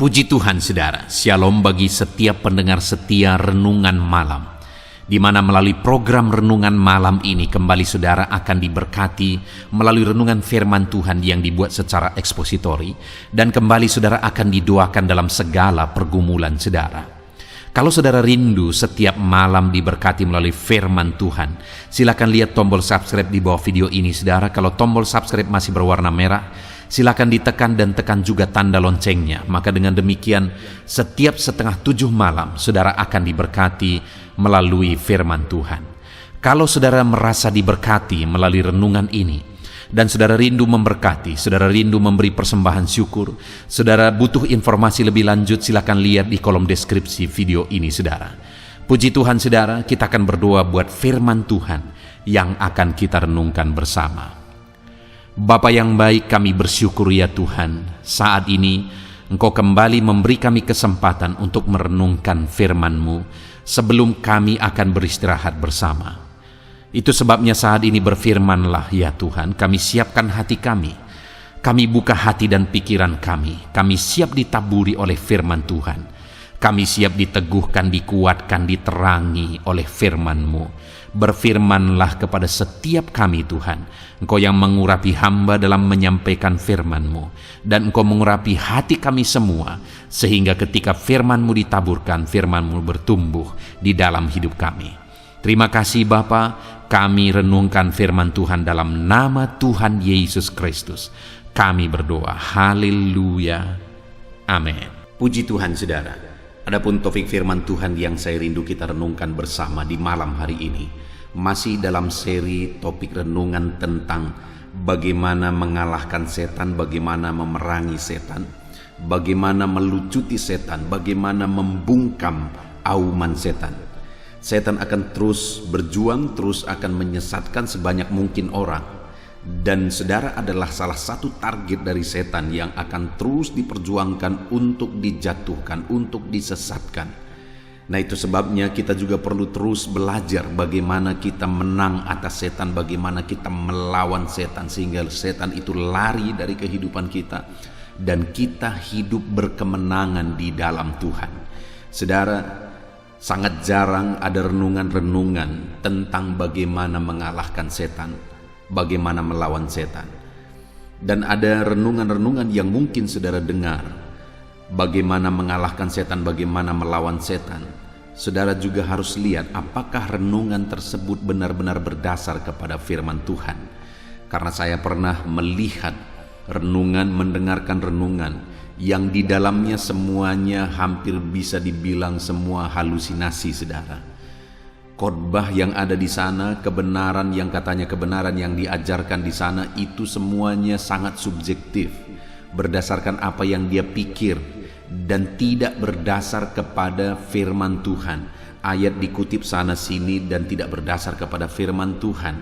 Puji Tuhan saudara, shalom bagi setiap pendengar setia Renungan Malam, di mana melalui program Renungan Malam ini kembali saudara akan diberkati melalui renungan firman Tuhan yang dibuat secara ekspositori, dan kembali saudara akan didoakan dalam segala pergumulan saudara. Kalau saudara rindu setiap malam diberkati melalui firman Tuhan, silakan lihat tombol subscribe di bawah video ini saudara. Kalau tombol subscribe masih berwarna merah, silakan ditekan dan tekan juga tanda loncengnya. Maka dengan demikian setiap 6:30 malam saudara akan diberkati melalui firman Tuhan. Kalau saudara merasa diberkati melalui renungan ini, dan saudara rindu memberkati, saudara rindu memberi persembahan syukur, saudara butuh informasi lebih lanjut, silakan lihat di kolom deskripsi video ini saudara. Puji Tuhan saudara, kita akan berdoa buat firman Tuhan yang akan kita renungkan bersama. Bapa yang baik, kami bersyukur ya Tuhan, saat ini Engkau kembali memberi kami kesempatan untuk merenungkan firman-Mu sebelum kami akan beristirahat bersama. Itu sebabnya saat ini berfirmanlah ya Tuhan, kami siapkan hati kami buka hati dan pikiran kami siap ditaburi oleh firman Tuhan, kami siap diteguhkan, dikuatkan, diterangi oleh firman-Mu. Berfirmanlah kepada setiap kami Tuhan, Engkau yang mengurapi hamba dalam menyampaikan firman-Mu, dan Engkau mengurapi hati kami semua, sehingga ketika firman-Mu ditaburkan, firman-Mu bertumbuh di dalam hidup kami. Terima kasih Bapa, kami renungkan firman Tuhan dalam nama Tuhan Yesus Kristus. Kami berdoa, haleluya, amin. Puji Tuhan saudara, adapun topik firman Tuhan yang saya rindu kita renungkan bersama di malam hari ini, masih dalam seri topik renungan tentang bagaimana mengalahkan setan, bagaimana memerangi setan, bagaimana melucuti setan, bagaimana membungkam auman setan. Setan akan terus berjuang, terus akan menyesatkan sebanyak mungkin orang. Dan saudara adalah salah satu target dari setan yang akan terus diperjuangkan untuk dijatuhkan, untuk disesatkan. Nah itu sebabnya kita juga perlu terus belajar bagaimana kita menang atas setan, bagaimana kita melawan setan sehingga setan itu lari dari kehidupan kita dan kita hidup berkemenangan di dalam Tuhan. Saudara, sangat jarang ada renungan-renungan tentang bagaimana mengalahkan setan, bagaimana melawan setan. Dan ada renungan-renungan yang mungkin saudara dengar, bagaimana mengalahkan setan, bagaimana melawan setan. Saudara juga harus lihat apakah renungan tersebut benar-benar berdasar kepada firman Tuhan. Karena saya pernah melihat renungan, mendengarkan renungan yang di dalamnya semuanya hampir bisa dibilang semua halusinasi saudara. Khotbah yang ada di sana, kebenaran yang katanya kebenaran yang diajarkan di sana, itu semuanya sangat subjektif, berdasarkan apa yang dia pikir dan tidak berdasar kepada firman Tuhan. Ayat dikutip sana sini dan tidak berdasar kepada firman Tuhan.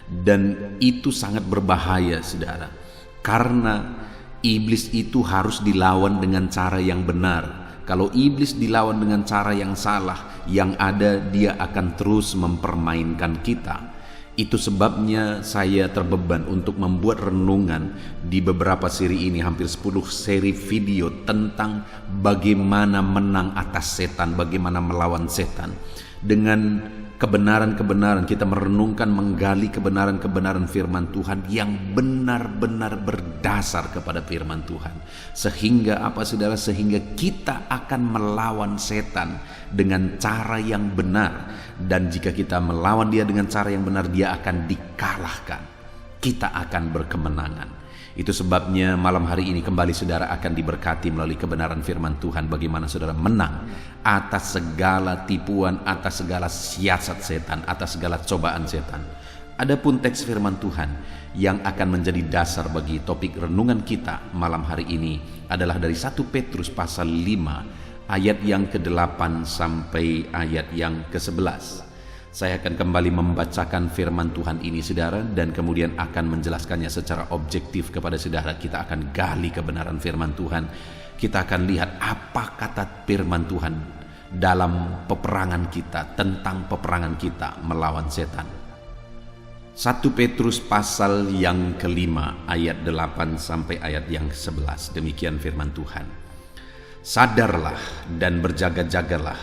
Dan itu sangat berbahaya saudara, karena iblis itu harus dilawan dengan cara yang benar. Kalau iblis dilawan dengan cara yang salah, yang ada dia akan terus mempermainkan kita. Itu sebabnya saya terbeban untuk membuat renungan di beberapa seri ini, hampir 10 seri video tentang bagaimana menang atas setan, bagaimana melawan setan. Dengan kebenaran-kebenaran kita merenungkan, menggali kebenaran-kebenaran firman Tuhan yang benar-benar berdasar kepada firman Tuhan. Sehingga apa saudara? Sehingga kita akan melawan setan dengan cara yang benar. Dan jika kita melawan dia dengan cara yang benar, dia akan dikalahkan. Kita akan berkemenangan. Itu sebabnya malam hari ini kembali saudara akan diberkati melalui kebenaran firman Tuhan, bagaimana saudara menang atas segala tipuan, atas segala siasat setan, atas segala cobaan setan. Adapun teks firman Tuhan yang akan menjadi dasar bagi topik renungan kita malam hari ini adalah dari 1 Petrus pasal 5 ayat yang ke-8 sampai ayat yang ke-11. Saya akan kembali membacakan firman Tuhan ini saudara, dan kemudian akan menjelaskannya secara objektif kepada saudara. Kita akan gali kebenaran firman Tuhan. Kita akan lihat apa kata firman Tuhan dalam peperangan kita, tentang peperangan kita melawan setan. 1 Petrus pasal yang ke-5 ayat 8 sampai ayat yang 11. Demikian firman Tuhan. Sadarlah dan berjaga-jagalah.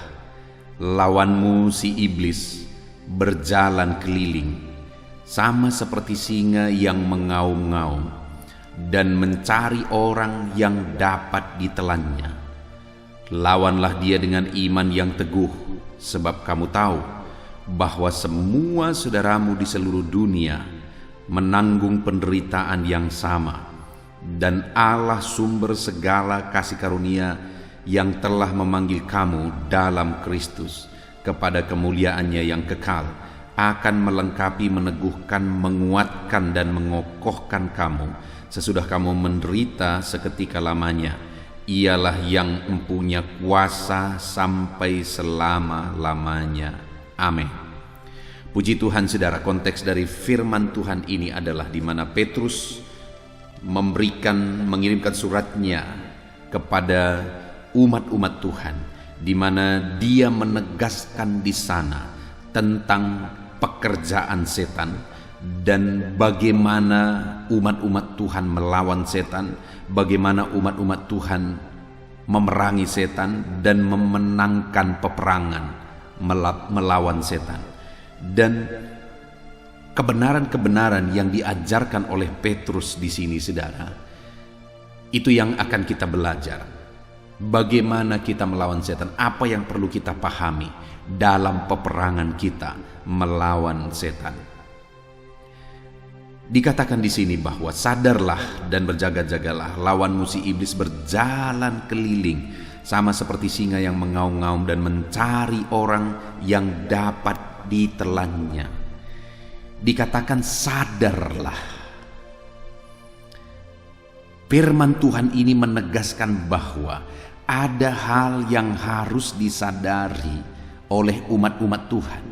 Lawanmu si iblis berjalan keliling, sama seperti singa yang mengaum-ngaum dan mencari orang yang dapat ditelannya. Lawanlah dia dengan iman yang teguh, sebab kamu tahu bahwa semua saudaramu di seluruh dunia menanggung penderitaan yang sama, dan Allah sumber segala kasih karunia yang telah memanggil kamu dalam Kristus kepada kemuliaannya yang kekal akan melengkapi, meneguhkan, menguatkan dan mengokohkan kamu sesudah kamu menderita seketika lamanya. Ialah yang mempunyai kuasa sampai selama-lamanya. Amin. Puji Tuhan saudara, konteks dari firman Tuhan ini adalah di mana Petrus mengirimkan suratnya kepada umat-umat Tuhan, di mana dia menegaskan di sana tentang pekerjaan setan dan bagaimana umat-umat Tuhan melawan setan, bagaimana umat-umat Tuhan memerangi setan dan memenangkan peperangan melawan setan. Dan kebenaran-kebenaran yang diajarkan oleh Petrus di sini saudara, itu yang akan kita belajar. Bagaimana kita melawan setan, apa yang perlu kita pahami dalam peperangan kita melawan setan. Dikatakan di sini bahwa sadarlah dan berjaga-jagalah, lawanmu si iblis berjalan keliling sama seperti singa yang mengaum-ngaum dan mencari orang yang dapat ditelannya. Dikatakan sadarlah. Firman Tuhan ini menegaskan bahwa ada hal yang harus disadari oleh umat-umat Tuhan.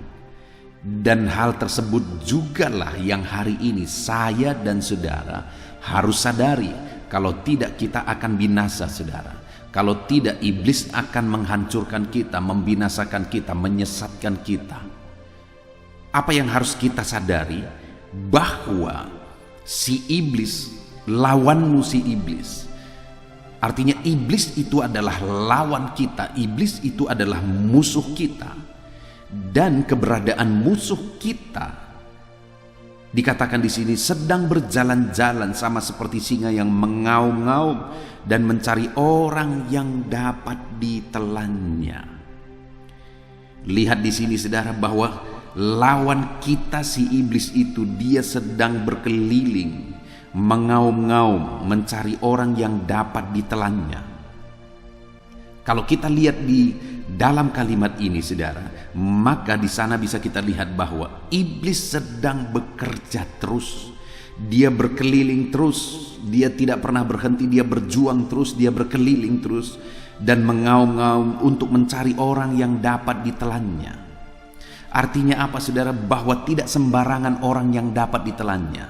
Dan hal tersebut jugalah yang hari ini saya dan saudara harus sadari. Kalau tidak kita akan binasa saudara. Kalau tidak iblis akan menghancurkan kita, membinasakan kita, menyesatkan kita. Apa yang harus kita sadari? Bahwa si iblis, lawanmu si iblis. Artinya iblis itu adalah lawan kita. Iblis itu adalah musuh kita. Dan keberadaan musuh kita dikatakan di sini sedang berjalan-jalan sama seperti singa yang mengaum-ngaum dan mencari orang yang dapat ditelannya. Lihat di sini saudara bahwa lawan kita si iblis itu dia sedang berkeliling, mengaum-ngaum, mencari orang yang dapat ditelannya. Kalau kita lihat di dalam kalimat ini saudara, maka di sana bisa kita lihat bahwa iblis sedang bekerja terus. Dia berkeliling terus, dia tidak pernah berhenti, dia berjuang terus, dia berkeliling terus dan mengaum-ngaum untuk mencari orang yang dapat ditelannya. Artinya apa saudara? Bahwa tidak sembarangan orang yang dapat ditelannya.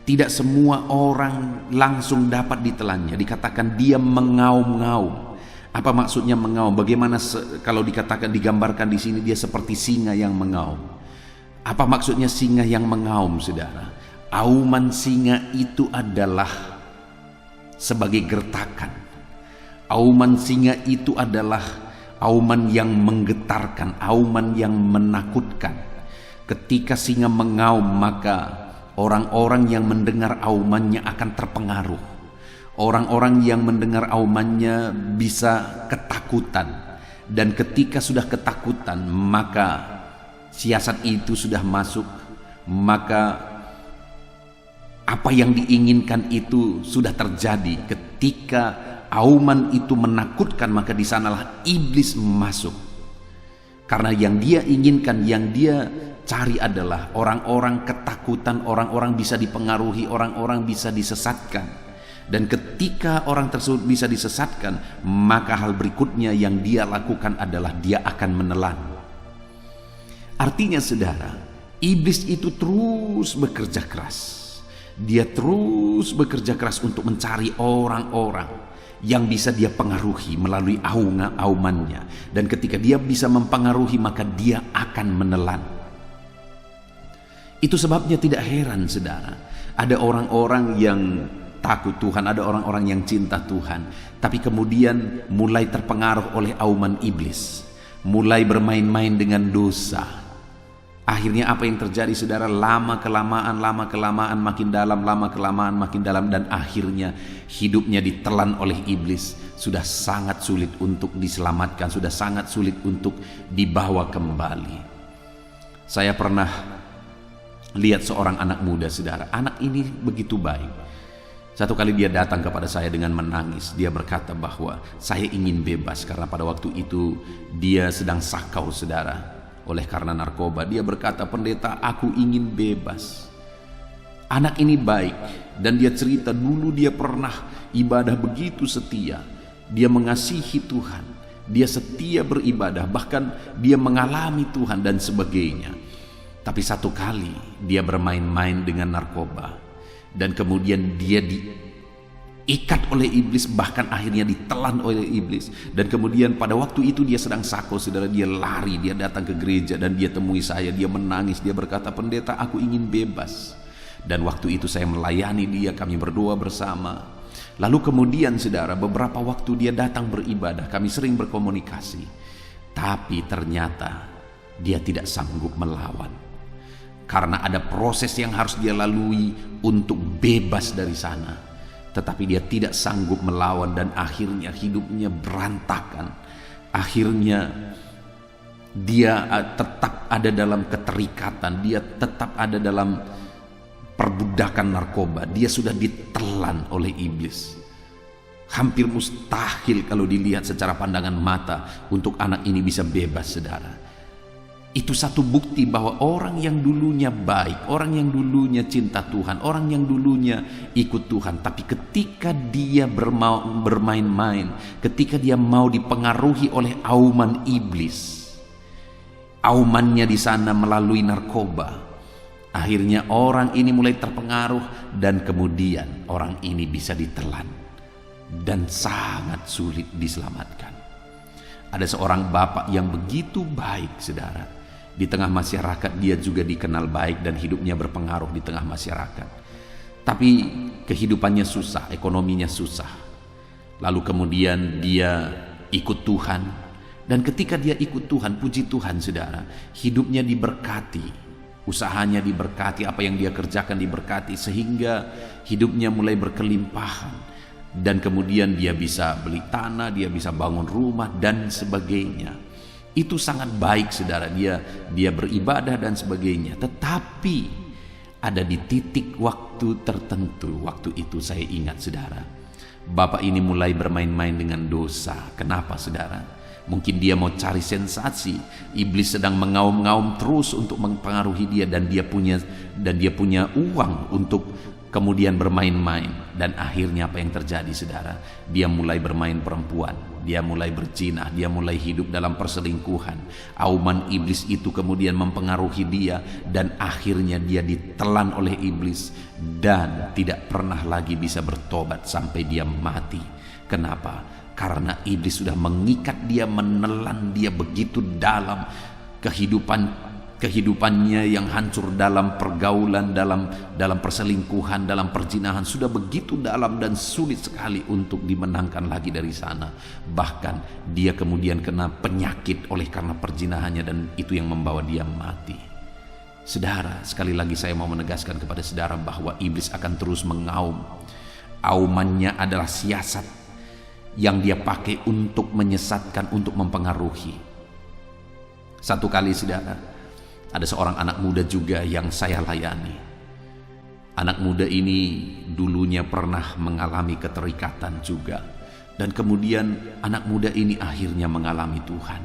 Tidak semua orang langsung dapat ditelannya. Dikatakan dia mengaum-ngaum. Apa maksudnya mengaum? Bagaimana kalau dikatakan, digambarkan di sini dia seperti singa yang mengaum. Apa maksudnya singa yang mengaum saudara? Auman singa itu adalah sebagai gertakan. Auman singa itu adalah auman yang menggetarkan, auman yang menakutkan. Ketika singa mengaum, maka orang-orang yang mendengar aumannya akan terpengaruh. Orang-orang yang mendengar aumannya bisa ketakutan. Dan ketika sudah ketakutan, maka siasat itu sudah masuk. Maka apa yang diinginkan itu sudah terjadi. Ketika auman itu menakutkan, maka di sanalah iblis masuk. Karena yang dia inginkan, yang dia cari adalah orang-orang ketakutan, orang-orang bisa dipengaruhi, orang-orang bisa disesatkan. Dan ketika orang tersebut bisa disesatkan, maka hal berikutnya yang dia lakukan adalah dia akan menelan. Artinya saudara, iblis itu terus bekerja keras. Dia terus bekerja keras untuk mencari orang-orang yang bisa dia pengaruhi melalui aumannya. Dan ketika dia bisa mempengaruhi, maka dia akan menelan. Itu sebabnya tidak heran saudara, ada orang-orang yang takut Tuhan, ada orang-orang yang cinta Tuhan, tapi kemudian mulai terpengaruh oleh auman iblis, mulai bermain-main dengan dosa. Akhirnya apa yang terjadi saudara? Lama kelamaan makin dalam, lama kelamaan makin dalam, dan akhirnya hidupnya ditelan oleh iblis. Sudah sangat sulit untuk diselamatkan, sudah sangat sulit untuk dibawa kembali. Saya pernah lihat seorang anak muda saudara. Anak ini begitu baik. Satu kali dia datang kepada saya dengan menangis. Dia berkata bahwa saya ingin bebas, karena pada waktu itu dia sedang sakau saudara, oleh karena narkoba. Dia berkata, "Pendeta, aku ingin bebas." Anak ini baik, dan dia cerita dulu dia pernah ibadah begitu setia. Dia mengasihi Tuhan, dia setia beribadah, bahkan dia mengalami Tuhan dan sebagainya. Tapi satu kali dia bermain-main dengan narkoba, dan kemudian dia diikat oleh iblis, bahkan akhirnya ditelan oleh iblis. Dan kemudian pada waktu itu dia sedang sakau saudara, dia lari, dia datang ke gereja dan dia temui saya, dia menangis, dia berkata, "Pendeta, aku ingin bebas." Dan waktu itu saya melayani dia, kami berdoa bersama. Lalu kemudian saudara, beberapa waktu dia datang beribadah, kami sering berkomunikasi, tapi ternyata dia tidak sanggup melawan, karena ada proses yang harus dia lalui untuk bebas dari sana. Tetapi dia tidak sanggup melawan, dan akhirnya hidupnya berantakan. Akhirnya dia tetap ada dalam keterikatan, dia tetap ada dalam perbudakan narkoba. Dia sudah ditelan oleh iblis. Hampir mustahil kalau dilihat secara pandangan mata untuk anak ini bisa bebas saudara. Itu satu bukti bahwa orang yang dulunya baik, orang yang dulunya cinta Tuhan, orang yang dulunya ikut Tuhan, tapi ketika dia bermain-main, ketika dia mau dipengaruhi oleh auman iblis, aumannya di sana melalui narkoba, akhirnya orang ini mulai terpengaruh, dan kemudian orang ini bisa ditelan dan sangat sulit diselamatkan. Ada seorang bapak yang begitu baik saudara. Di tengah masyarakat dia juga dikenal baik dan hidupnya berpengaruh di tengah masyarakat. Tapi kehidupannya susah, ekonominya susah. Lalu kemudian dia ikut Tuhan. Dan ketika dia ikut Tuhan, puji Tuhan saudara, hidupnya diberkati, usahanya diberkati, apa yang dia kerjakan diberkati, sehingga hidupnya mulai berkelimpahan. Dan kemudian dia bisa beli tanah, dia bisa bangun rumah dan sebagainya. Itu sangat baik saudara, dia beribadah dan sebagainya. Tetapi ada di titik waktu tertentu, waktu itu saya ingat saudara, bapak ini mulai bermain-main dengan dosa. Kenapa saudara? Mungkin dia mau cari sensasi. Iblis sedang mengaum-ngaum terus untuk mempengaruhi dia, dan dia punya uang untuk kemudian bermain-main. Dan akhirnya apa yang terjadi saudara? Dia mulai bermain perempuan, dia mulai berzina, dia mulai hidup dalam perselingkuhan. Auman iblis itu kemudian mempengaruhi dia, dan akhirnya dia ditelan oleh iblis dan tidak pernah lagi bisa bertobat sampai dia mati. Kenapa? Karena iblis sudah mengikat dia, menelan dia begitu dalam kehidupannya yang hancur dalam pergaulan, dalam perselingkuhan, dalam perzinahan, sudah begitu dalam dan sulit sekali untuk dimenangkan lagi dari sana. Bahkan dia kemudian kena penyakit oleh karena perzinahannya, dan itu yang membawa dia mati. Saudara, sekali lagi saya mau menegaskan kepada saudara bahwa iblis akan terus mengaum. Aumannya adalah siasat yang dia pakai untuk menyesatkan, untuk mempengaruhi. Satu kali saudara, ada seorang anak muda juga yang saya layani. Anak muda ini dulunya pernah mengalami keterikatan juga, dan kemudian anak muda ini akhirnya mengalami Tuhan.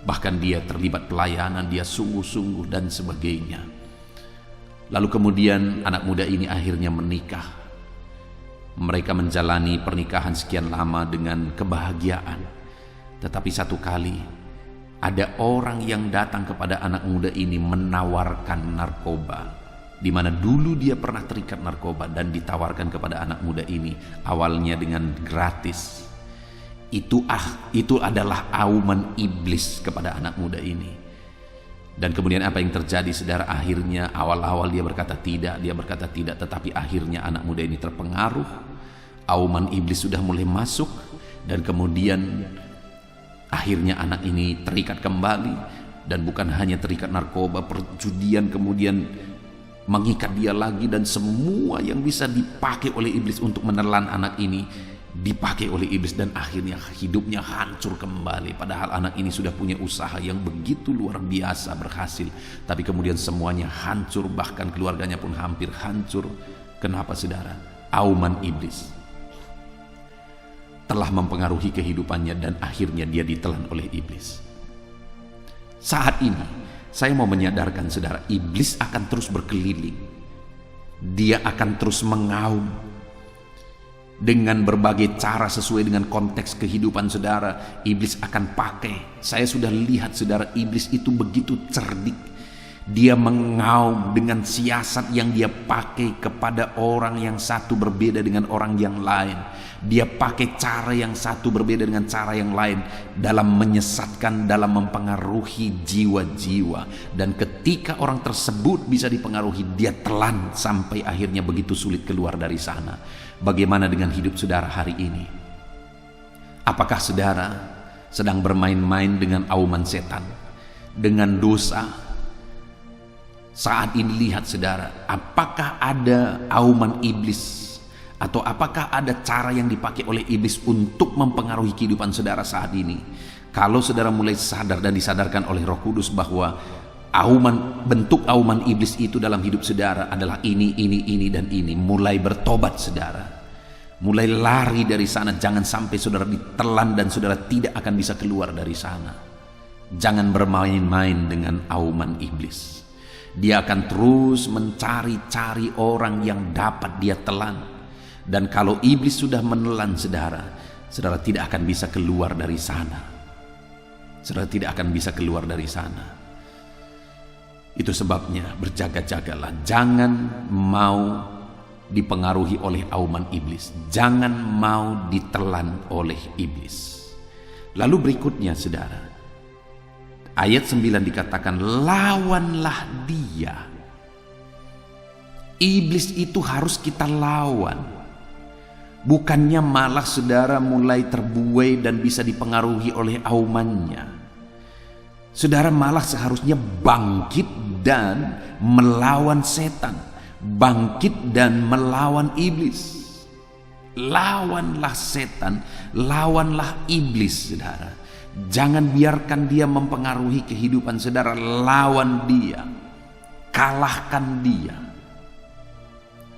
Bahkan dia terlibat pelayanan, dia sungguh-sungguh dan sebagainya. Lalu kemudian anak muda ini akhirnya menikah. Mereka menjalani pernikahan sekian lama dengan kebahagiaan. Tetapi satu kali ada orang yang datang kepada anak muda ini menawarkan narkoba, di mana dulu dia pernah terikat narkoba, dan ditawarkan kepada anak muda ini awalnya dengan gratis. Itu adalah auman iblis kepada anak muda ini. Dan kemudian apa yang terjadi, saudara? Akhirnya awal-awal dia berkata tidak, tetapi akhirnya anak muda ini terpengaruh. Auman iblis sudah mulai masuk, dan kemudian akhirnya anak ini terikat kembali. Dan bukan hanya terikat narkoba, perjudian kemudian mengikat dia lagi, dan semua yang bisa dipakai oleh iblis untuk menelan anak ini dipakai oleh iblis, dan akhirnya hidupnya hancur kembali. Padahal anak ini sudah punya usaha yang begitu luar biasa berhasil, tapi kemudian semuanya hancur, bahkan keluarganya pun hampir hancur. Kenapa, saudara? Auman iblis telah mempengaruhi kehidupannya, dan akhirnya dia ditelan oleh iblis. Saat ini saya mau menyadarkan saudara, iblis akan terus berkeliling. Dia akan terus mengaum dengan berbagai cara sesuai dengan konteks kehidupan saudara. Iblis akan pakai. Saya sudah lihat saudara, iblis itu begitu cerdik. Dia mengaum dengan siasat yang dia pakai kepada orang yang satu berbeda dengan orang yang lain. Dia pakai cara yang satu berbeda dengan cara yang lain dalam menyesatkan, dalam mempengaruhi jiwa-jiwa. Dan ketika orang tersebut bisa dipengaruhi, dia telan sampai akhirnya begitu sulit keluar dari sana. Bagaimana dengan hidup saudara hari ini? Apakah saudara sedang bermain-main dengan auman setan, dengan dosa? Saat ini lihat saudara, apakah ada auman iblis, atau apakah ada cara yang dipakai oleh iblis untuk mempengaruhi kehidupan saudara saat ini? Kalau saudara mulai sadar dan disadarkan oleh Roh Kudus bahwa bentuk auman iblis itu dalam hidup saudara adalah ini, dan ini, mulai bertobat saudara, mulai lari dari sana. Jangan sampai saudara ditelan dan saudara tidak akan bisa keluar dari sana. Jangan bermain-main dengan auman iblis. Dia akan terus mencari-cari orang yang dapat dia telan. Dan kalau iblis sudah menelan saudara, saudara tidak akan bisa keluar dari sana. Saudara tidak akan bisa keluar dari sana. Itu sebabnya berjaga-jagalah. Jangan mau dipengaruhi oleh auman iblis. Jangan mau ditelan oleh iblis. Lalu berikutnya saudara, ayat 9 dikatakan, lawanlah dia. Iblis itu harus kita lawan. Bukannya malah saudara mulai terbuai dan bisa dipengaruhi oleh aumannya. Saudara malah seharusnya bangkit dan melawan setan, bangkit dan melawan iblis. Lawanlah setan, lawanlah iblis saudara. Jangan biarkan dia mempengaruhi kehidupan saudara. Lawan dia, kalahkan dia.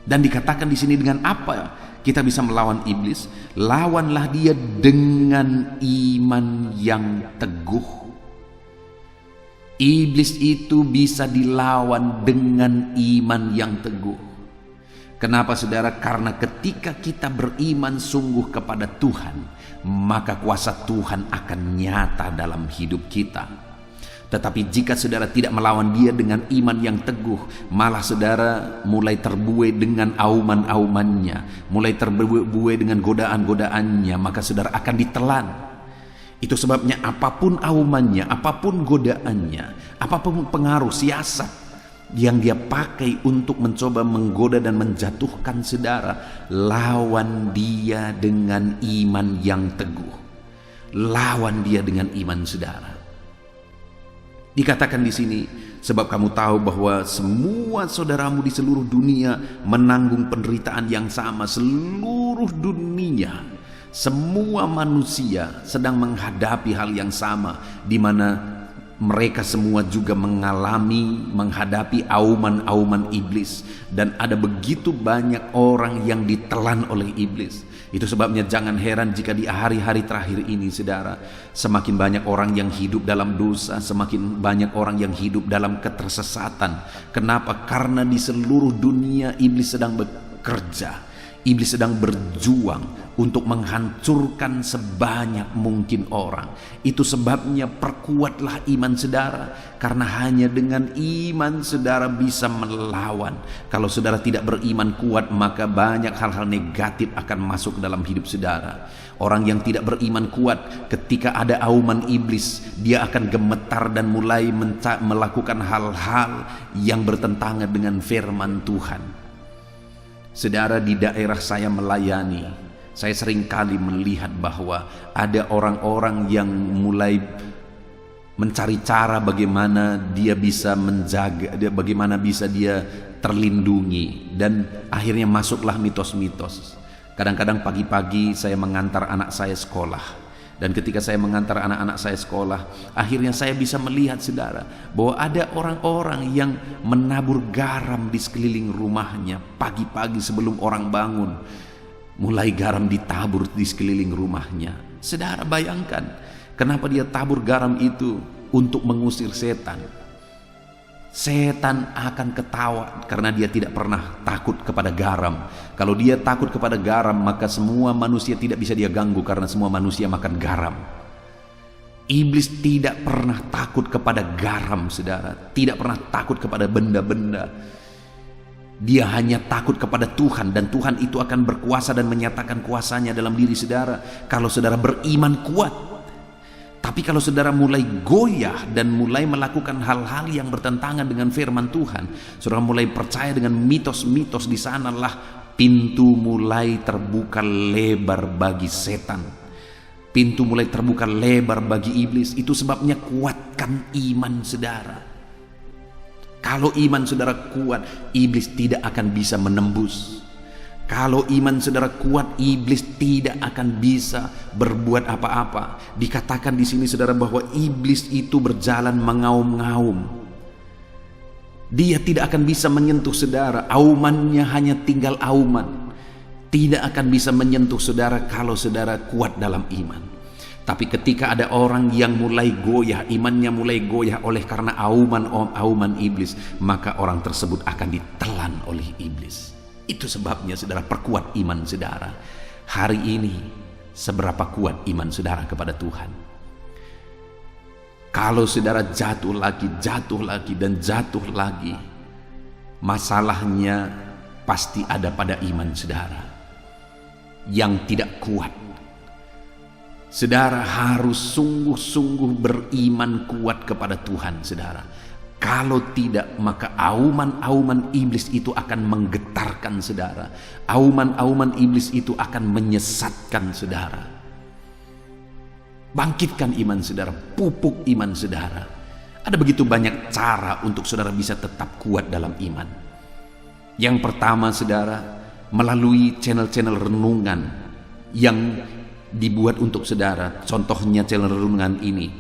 Dan dikatakan di sini dengan apa kita bisa melawan iblis? Lawanlah dia dengan iman yang teguh. Iblis itu bisa dilawan dengan iman yang teguh. Kenapa saudara? Karena ketika kita beriman sungguh kepada Tuhan, maka kuasa Tuhan akan nyata dalam hidup kita. Tetapi jika saudara tidak melawan dia dengan iman yang teguh, malah saudara mulai terbuai dengan auman-aumannya, mulai terbuai dengan godaan-godaannya, maka saudara akan ditelan. Itu sebabnya apapun aumannya, apapun godaannya, apapun pengaruh siasat yang dia pakai untuk mencoba menggoda dan menjatuhkan saudara, lawan dia dengan iman yang teguh. Lawan dia dengan iman saudara. Dikatakan di sini, sebab kamu tahu bahwa semua saudaramu di seluruh dunia menanggung penderitaan yang sama. Seluruh dunia, semua manusia sedang menghadapi hal yang sama, di mana mereka semua juga menghadapi auman-auman iblis. Dan ada begitu banyak orang yang ditelan oleh iblis. Itu sebabnya jangan heran jika di hari-hari terakhir ini saudara, semakin banyak orang yang hidup dalam dosa, semakin banyak orang yang hidup dalam ketersesatan. Kenapa? Karena di seluruh dunia iblis sedang bekerja. Iblis sedang berjuang untuk menghancurkan sebanyak mungkin orang. Itu sebabnya perkuatlah iman saudara, karena hanya dengan iman saudara bisa melawan. Kalau saudara tidak beriman kuat, maka banyak hal-hal negatif akan masuk ke dalam hidup saudara. Orang yang tidak beriman kuat, ketika ada auman iblis, dia akan gemetar dan mulai melakukan hal-hal yang bertentangan dengan firman Tuhan. Saudara, di daerah saya melayani, saya sering kali melihat bahwa ada orang-orang yang mulai mencari cara bagaimana dia bisa menjaga, bagaimana bisa dia terlindungi, dan akhirnya masuklah mitos-mitos. Kadang-kadang pagi-pagi saya mengantar anak saya sekolah, dan ketika saya mengantar anak-anak saya sekolah, akhirnya saya bisa melihat, saudara, bahwa ada orang-orang yang menabur garam di sekeliling rumahnya. Pagi-pagi sebelum orang bangun, mulai garam ditabur di sekeliling rumahnya. Saudara bayangkan, kenapa dia tabur garam itu? Untuk mengusir setan. Setan akan ketawa karena dia tidak pernah takut kepada garam. Kalau dia takut kepada garam, maka semua manusia tidak bisa dia ganggu, karena semua manusia makan garam. Iblis tidak pernah takut kepada garam, saudara. Tidak pernah takut kepada benda-benda. Dia hanya takut kepada Tuhan, dan Tuhan itu akan berkuasa dan menyatakan kuasanya dalam diri saudara kalau saudara beriman kuat. Tapi kalau saudara mulai goyah dan mulai melakukan hal-hal yang bertentangan dengan firman Tuhan, saudara mulai percaya dengan mitos-mitos, di sanalah pintu mulai terbuka lebar bagi setan. Pintu mulai terbuka lebar bagi iblis. Itu sebabnya kuatkan iman saudara. Kalau iman saudara kuat, iblis tidak akan bisa menembus. Kalau iman saudara kuat, iblis tidak akan bisa berbuat apa-apa. Dikatakan di sini, saudara, bahwa iblis itu berjalan mengaum-ngaum. Dia tidak akan bisa menyentuh saudara. Aumannya hanya tinggal auman. Tidak akan bisa menyentuh saudara kalau saudara kuat dalam iman. Tapi ketika ada orang yang mulai goyah, imannya mulai goyah oleh karena auman iblis, maka orang tersebut akan ditelan oleh iblis. Itu sebabnya saudara, perkuat iman saudara. Hari ini seberapa kuat iman saudara kepada Tuhan? Kalau saudara jatuh lagi dan jatuh lagi, masalahnya pasti ada pada iman saudara yang tidak kuat. Saudara harus sungguh-sungguh beriman kuat kepada Tuhan, saudara. Kalau tidak, maka auman-auman iblis itu akan menggetarkan saudara. Auman-auman iblis itu akan menyesatkan saudara. Bangkitkan iman saudara, pupuk iman saudara. Ada begitu banyak cara untuk saudara bisa tetap kuat dalam iman. Yang pertama, saudara, melalui channel-channel renungan yang dibuat untuk saudara. Contohnya channel renungan ini,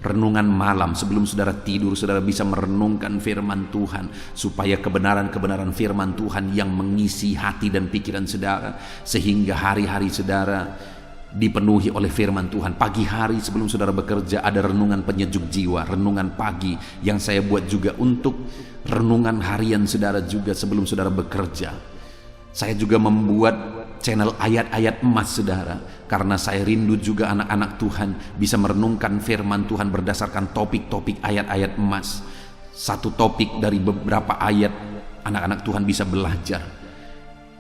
renungan malam. Sebelum saudara tidur, saudara bisa merenungkan firman Tuhan, supaya kebenaran-kebenaran firman Tuhan yang mengisi hati dan pikiran saudara, sehingga hari-hari saudara dipenuhi oleh firman Tuhan. Pagi hari sebelum saudara bekerja, ada renungan penyejuk jiwa, renungan pagi yang saya buat juga untuk renungan harian saudara juga sebelum saudara bekerja. Saya juga membuat channel ayat-ayat emas, saudara, karena saya rindu juga anak-anak Tuhan bisa merenungkan firman Tuhan berdasarkan topik-topik ayat-ayat emas. Satu topik dari beberapa ayat anak-anak Tuhan bisa belajar.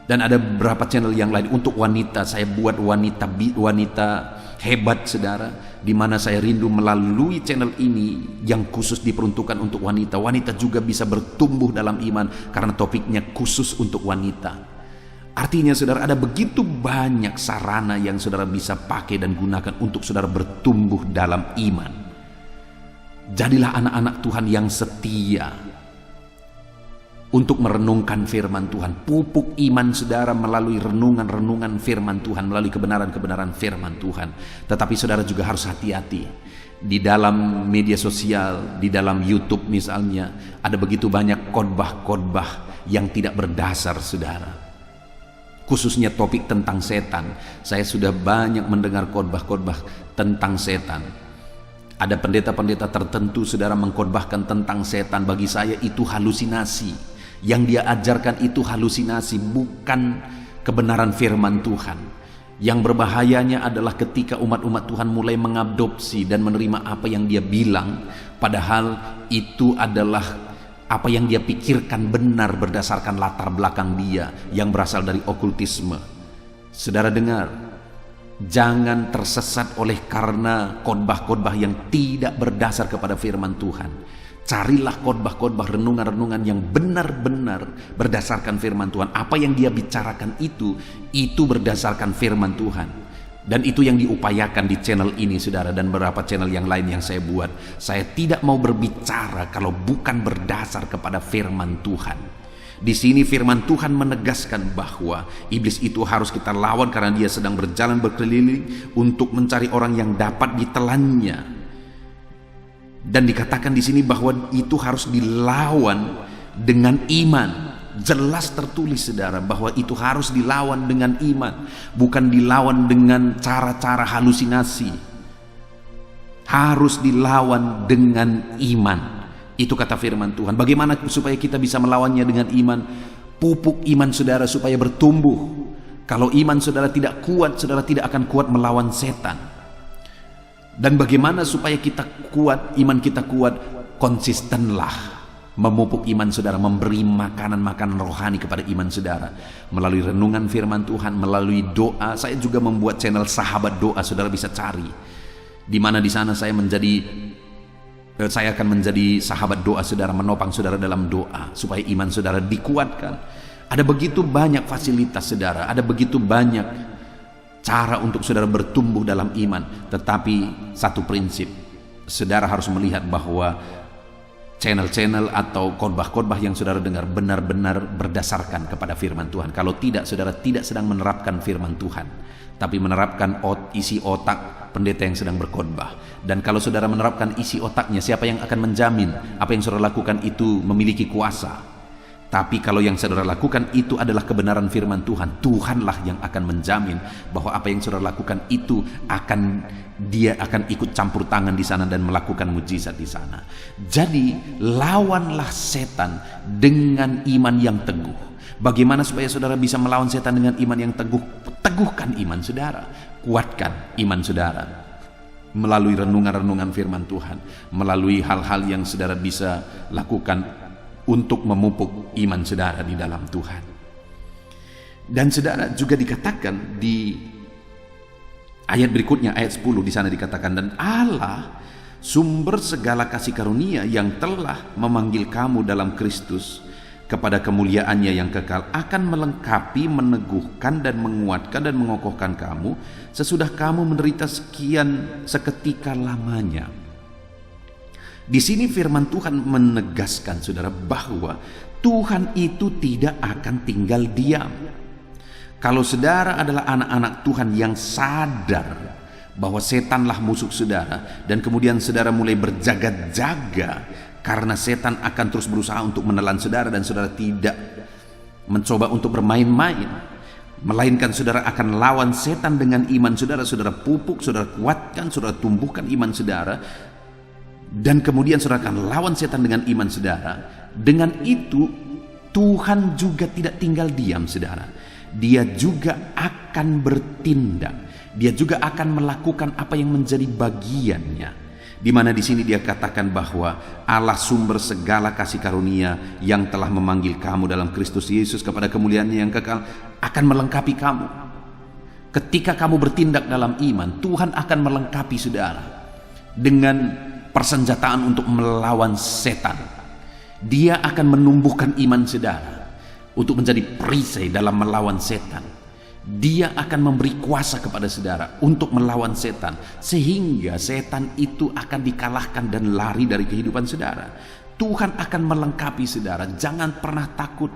Dan ada beberapa channel yang lain untuk wanita. Saya buat wanita hebat, saudara, di mana saya rindu melalui channel ini yang khusus diperuntukkan untuk wanita. Wanita juga bisa bertumbuh dalam iman karena topiknya khusus untuk wanita. Artinya, saudara, ada begitu banyak sarana yang saudara bisa pakai dan gunakan untuk saudara bertumbuh dalam iman. Jadilah anak-anak Tuhan yang setia untuk merenungkan firman Tuhan. Pupuk iman saudara melalui renungan-renungan firman Tuhan, melalui kebenaran-kebenaran firman Tuhan. Tetapi saudara juga harus hati-hati. Di dalam media sosial, di dalam YouTube misalnya, ada begitu banyak khotbah-khotbah yang tidak berdasar, saudara. Khususnya topik tentang setan. Saya sudah banyak mendengar khotbah-khotbah tentang setan. Ada pendeta-pendeta tertentu, saudara, mengkhotbahkan tentang setan. Bagi saya itu halusinasi. Yang dia ajarkan itu halusinasi, bukan kebenaran firman Tuhan. Yang berbahayanya adalah ketika umat-umat Tuhan mulai mengadopsi dan menerima apa yang dia bilang, padahal itu adalah apa yang dia pikirkan benar berdasarkan latar belakang dia yang berasal dari okultisme. Saudara dengar, jangan tersesat oleh karena khotbah-khotbah yang tidak berdasar kepada firman Tuhan. Carilah khotbah-khotbah, renungan-renungan yang benar-benar berdasarkan firman Tuhan. Apa yang dia bicarakan itu berdasarkan firman Tuhan. Dan itu yang diupayakan di channel ini, saudara, dan beberapa channel yang lain yang saya buat. Saya tidak mau berbicara kalau bukan berdasar kepada firman Tuhan. Di sini firman Tuhan menegaskan bahwa iblis itu harus kita lawan karena dia sedang berjalan berkeliling untuk mencari orang yang dapat ditelannya. Dan dikatakan di sini bahwa itu harus dilawan dengan iman. Jelas tertulis, saudara, bahwa itu harus dilawan dengan iman, bukan dilawan dengan cara-cara halusinasi. Harus dilawan dengan iman. Itu kata firman Tuhan. Bagaimana supaya kita bisa melawannya dengan iman? Pupuk iman saudara supaya bertumbuh. Kalau iman saudara tidak kuat, saudara tidak akan kuat melawan setan. Dan bagaimana supaya kita kuat, iman kita kuat? Konsistenlah memupuk iman saudara, memberi makanan-makanan rohani kepada iman saudara melalui renungan firman Tuhan, melalui doa. Saya juga membuat channel Sahabat Doa, saudara bisa cari. Di mana di sana saya akan menjadi sahabat doa saudara, menopang saudara dalam doa supaya iman saudara dikuatkan. Ada begitu banyak fasilitas saudara, ada begitu banyak cara untuk saudara bertumbuh dalam iman. Tetapi satu prinsip, saudara harus melihat bahwa channel-channel atau khotbah-khotbah yang saudara dengar benar-benar berdasarkan kepada firman Tuhan. Kalau tidak, saudara tidak sedang menerapkan firman Tuhan, tapi menerapkan isi otak pendeta yang sedang berkhotbah. Dan kalau saudara menerapkan isi otaknya, siapa yang akan menjamin apa yang saudara lakukan itu memiliki kuasa? Tapi kalau yang saudara lakukan itu adalah kebenaran firman Tuhan, Tuhanlah yang akan menjamin bahwa apa yang saudara lakukan itu dia akan ikut campur tangan di sana dan melakukan mujizat di sana. Jadi lawanlah setan dengan iman yang teguh. Bagaimana supaya saudara bisa melawan setan dengan iman yang teguh? Teguhkan iman saudara, kuatkan iman saudara melalui renungan-renungan firman Tuhan, melalui hal-hal yang saudara bisa lakukan untuk memupuk iman saudara di dalam Tuhan. Dan saudara juga dikatakan di ayat berikutnya, ayat 10, di sana dikatakan, dan Allah sumber segala kasih karunia yang telah memanggil kamu dalam Kristus kepada kemuliaannya yang kekal akan melengkapi, meneguhkan dan menguatkan dan mengokohkan kamu sesudah kamu menderita seketika lamanya. Di sini firman Tuhan menegaskan saudara bahwa Tuhan itu tidak akan tinggal diam. Kalau saudara adalah anak-anak Tuhan yang sadar bahwa setanlah musuh saudara, dan kemudian saudara mulai berjaga-jaga karena setan akan terus berusaha untuk menelan saudara, dan saudara tidak mencoba untuk bermain-main, melainkan saudara akan lawan setan dengan iman saudara. Saudara pupuk, saudara kuatkan, saudara tumbuhkan iman saudara, dan kemudian saudara akan lawan setan dengan iman saudara. Dengan itu Tuhan juga tidak tinggal diam saudara. Dia juga akan bertindak. Dia juga akan melakukan apa yang menjadi bagiannya. Di mana di sini dia katakan bahwa Allah sumber segala kasih karunia yang telah memanggil kamu dalam Kristus Yesus kepada kemuliaannya yang kekal akan melengkapi kamu. Ketika kamu bertindak dalam iman, Tuhan akan melengkapi saudara dengan persenjataan untuk melawan setan. Dia akan menumbuhkan iman saudara untuk menjadi perisai dalam melawan setan. Dia akan memberi kuasa kepada saudara untuk melawan setan, sehingga setan itu akan dikalahkan dan lari dari kehidupan saudara. Tuhan akan melengkapi saudara. Jangan pernah takut,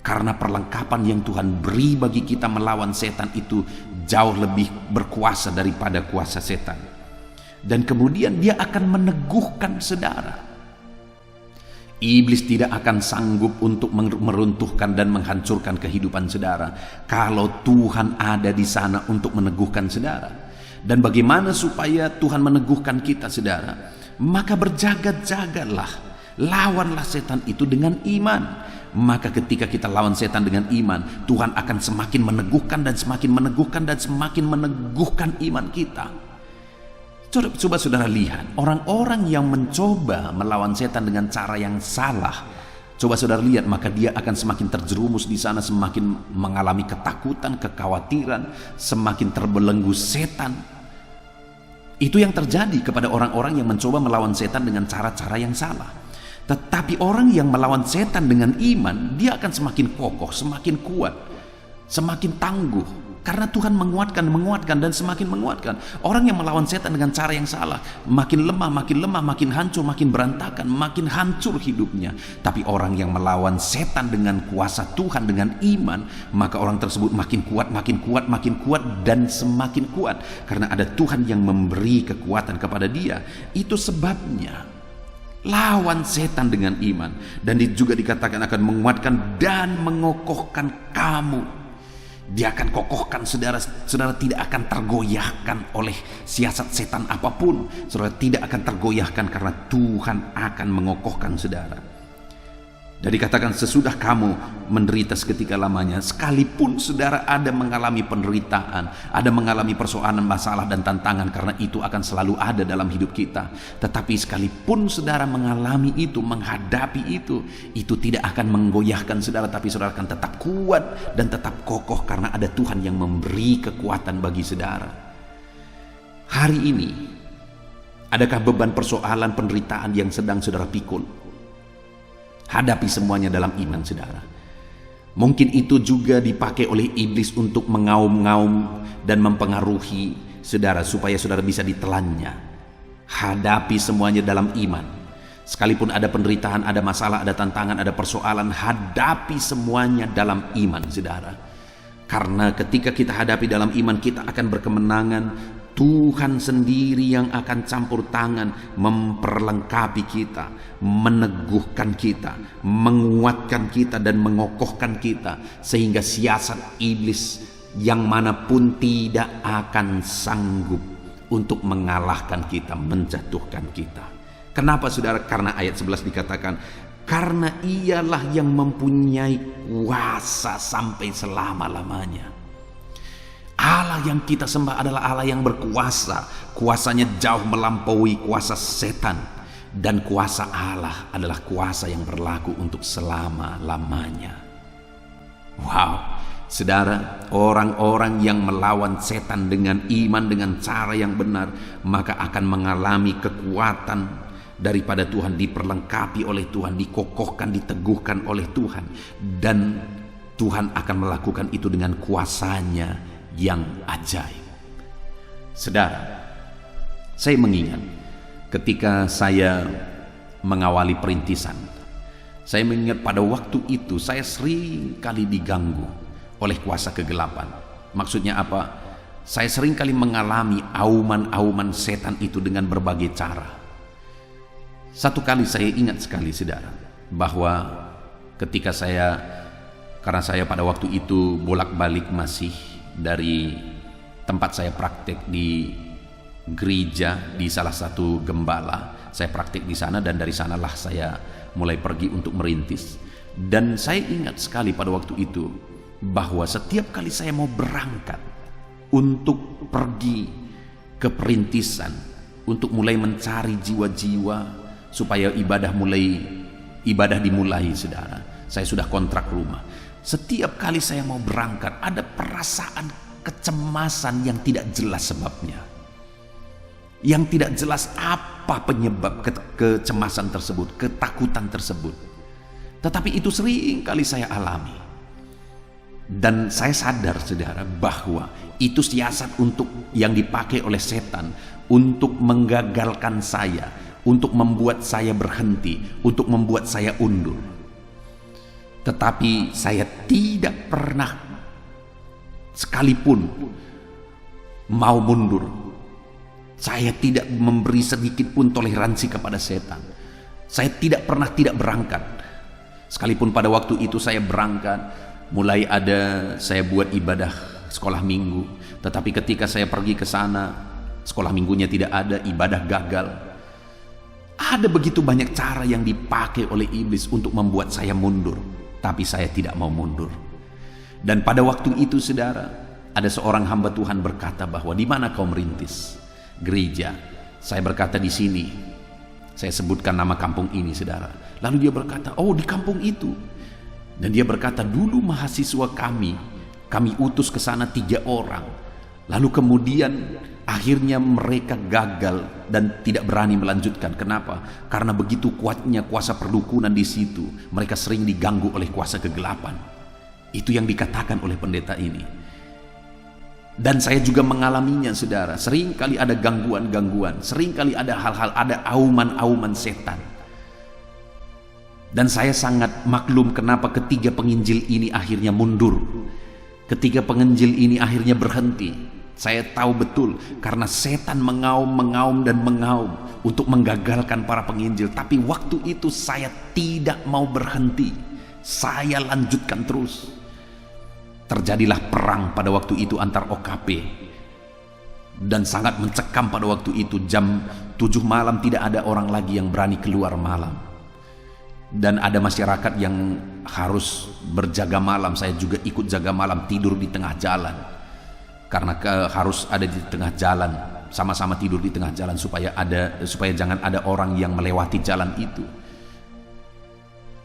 karena perlengkapan yang Tuhan beri bagi kita melawan setan itu jauh lebih berkuasa daripada kuasa setan. Dan kemudian dia akan meneguhkan saudara. Iblis tidak akan sanggup untuk meruntuhkan dan menghancurkan kehidupan saudara kalau Tuhan ada di sana untuk meneguhkan saudara. Dan bagaimana supaya Tuhan meneguhkan kita saudara? Maka berjaga-jagalah Lawanlah setan itu dengan iman. Maka ketika kita lawan setan dengan iman, Tuhan akan semakin meneguhkan dan semakin meneguhkan dan semakin meneguhkan iman kita. Coba saudara lihat, orang-orang yang mencoba melawan setan dengan cara yang salah, coba saudara lihat, maka dia akan semakin terjerumus di sana, semakin mengalami ketakutan, kekhawatiran, semakin terbelenggu setan. Itu yang terjadi kepada orang-orang yang mencoba melawan setan dengan cara-cara yang salah. Tetapi orang yang melawan setan dengan iman, dia akan semakin kokoh, semakin kuat, semakin tangguh. Karena Tuhan menguatkan dan semakin menguatkan. Orang yang melawan setan dengan cara yang salah, makin lemah, makin hancur, makin berantakan, makin hancur hidupnya. Tapi orang yang melawan setan dengan kuasa Tuhan, dengan iman, maka orang tersebut makin kuat, dan semakin kuat. Karena ada Tuhan yang memberi kekuatan kepada dia. Itu sebabnya lawan setan dengan iman, dan juga dikatakan akan menguatkan dan mengokohkan kamu. Dia akan kokohkan saudara. Saudara tidak akan tergoyahkan oleh siasat setan apapun. Saudara tidak akan tergoyahkan karena Tuhan akan mengokohkan saudara. Dan dikatakan sesudah kamu menderita seketika lamanya, sekalipun saudara ada mengalami penderitaan, ada mengalami persoalan, masalah dan tantangan, karena itu akan selalu ada dalam hidup kita. Tetapi sekalipun saudara mengalami itu, menghadapi itu tidak akan menggoyahkan saudara, tapi saudara akan tetap kuat dan tetap kokoh karena ada Tuhan yang memberi kekuatan bagi saudara. Hari ini, adakah beban persoalan penderitaan yang sedang saudara pikul? Hadapi semuanya dalam iman saudara. Mungkin itu juga dipakai oleh iblis untuk mengaum-ngaum dan mempengaruhi saudara supaya saudara bisa ditelannya. Hadapi semuanya dalam iman. Sekalipun ada penderitaan, ada masalah, ada tantangan, ada persoalan, hadapi semuanya dalam iman saudara. Karena ketika kita hadapi dalam iman, kita akan berkemenangan. Tuhan sendiri yang akan campur tangan, memperlengkapi kita, meneguhkan kita, menguatkan kita dan mengokohkan kita, sehingga siasat iblis yang manapun tidak akan sanggup untuk mengalahkan kita, menjatuhkan kita. Kenapa saudara? Karena ayat 11 dikatakan, karena ialah yang mempunyai kuasa sampai selama-lamanya. Allah yang kita sembah adalah Allah yang berkuasa. Kuasanya jauh melampaui kuasa setan. Dan kuasa Allah adalah kuasa yang berlaku untuk selama-lamanya. Wow, saudara, orang-orang yang melawan setan dengan iman, dengan cara yang benar, maka akan mengalami kekuatan daripada Tuhan, diperlengkapi oleh Tuhan, dikokohkan, diteguhkan oleh Tuhan. Dan Tuhan akan melakukan itu dengan kuasanya yang ajaib. Saudara, saya mengingat ketika saya mengawali perintisan, saya mengingat pada waktu itu saya sering kali diganggu oleh kuasa kegelapan. Maksudnya apa? Saya sering kali mengalami auman-auman setan itu dengan berbagai cara. Satu kali saya ingat sekali saudara, bahwa ketika karena saya pada waktu itu bolak-balik masih dari tempat saya praktek di gereja, di salah satu gembala, saya praktek di sana, dan dari sanalah saya mulai pergi untuk merintis. Dan saya ingat sekali pada waktu itu bahwa setiap kali saya mau berangkat untuk pergi ke perintisan, untuk mulai mencari jiwa-jiwa supaya ibadah dimulai saudara, saya sudah kontrak rumah. Setiap kali saya mau berangkat, ada perasaan kecemasan yang tidak jelas sebabnya. Yang tidak jelas apa penyebab kecemasan tersebut, ketakutan tersebut. Tetapi itu sering kali saya alami. Dan saya sadar saudara bahwa itu siasat yang dipakai oleh setan untuk menggagalkan saya, untuk membuat saya berhenti, untuk membuat saya undur. Tetapi saya tidak pernah sekalipun mau mundur. Saya tidak memberi sedikit pun toleransi kepada setan. Saya tidak pernah tidak berangkat. Sekalipun pada waktu itu saya berangkat, mulai saya buat ibadah sekolah minggu. Tetapi ketika saya pergi ke sana, sekolah minggunya tidak ada, ibadah gagal. Ada begitu banyak cara yang dipakai oleh iblis untuk membuat saya mundur, tapi saya tidak mau mundur. Dan pada waktu itu, saudara, ada seorang hamba Tuhan berkata bahwa, di mana kau merintis gereja? Saya berkata, di sini. Saya sebutkan nama kampung ini, saudara. Lalu dia berkata, oh, di kampung itu. Dan dia berkata, dulu mahasiswa kami utus ke sana 3 orang. Lalu kemudian akhirnya mereka gagal dan tidak berani melanjutkan. Kenapa? Karena begitu kuatnya kuasa perdukunan di situ. Mereka sering diganggu oleh kuasa kegelapan. Itu yang dikatakan oleh pendeta ini. Dan saya juga mengalaminya, saudara. Sering kali ada gangguan-gangguan. Sering kali ada hal-hal, ada auman-auman setan. Dan saya sangat maklum kenapa ketiga penginjil ini akhirnya mundur. Ketiga penginjil ini akhirnya berhenti. Saya tahu betul karena setan mengaum dan mengaum untuk menggagalkan para penginjil. Tapi waktu itu saya tidak mau berhenti. Saya lanjutkan terus. Terjadilah perang pada waktu itu antar OKP. Dan sangat mencekam pada waktu itu. Jam 7 malam tidak ada orang lagi yang berani keluar malam. Dan ada masyarakat yang harus berjaga malam. Saya juga ikut jaga malam, tidur di tengah jalan. Karena harus ada di tengah jalan, sama-sama tidur di tengah jalan supaya jangan ada orang yang melewati jalan itu.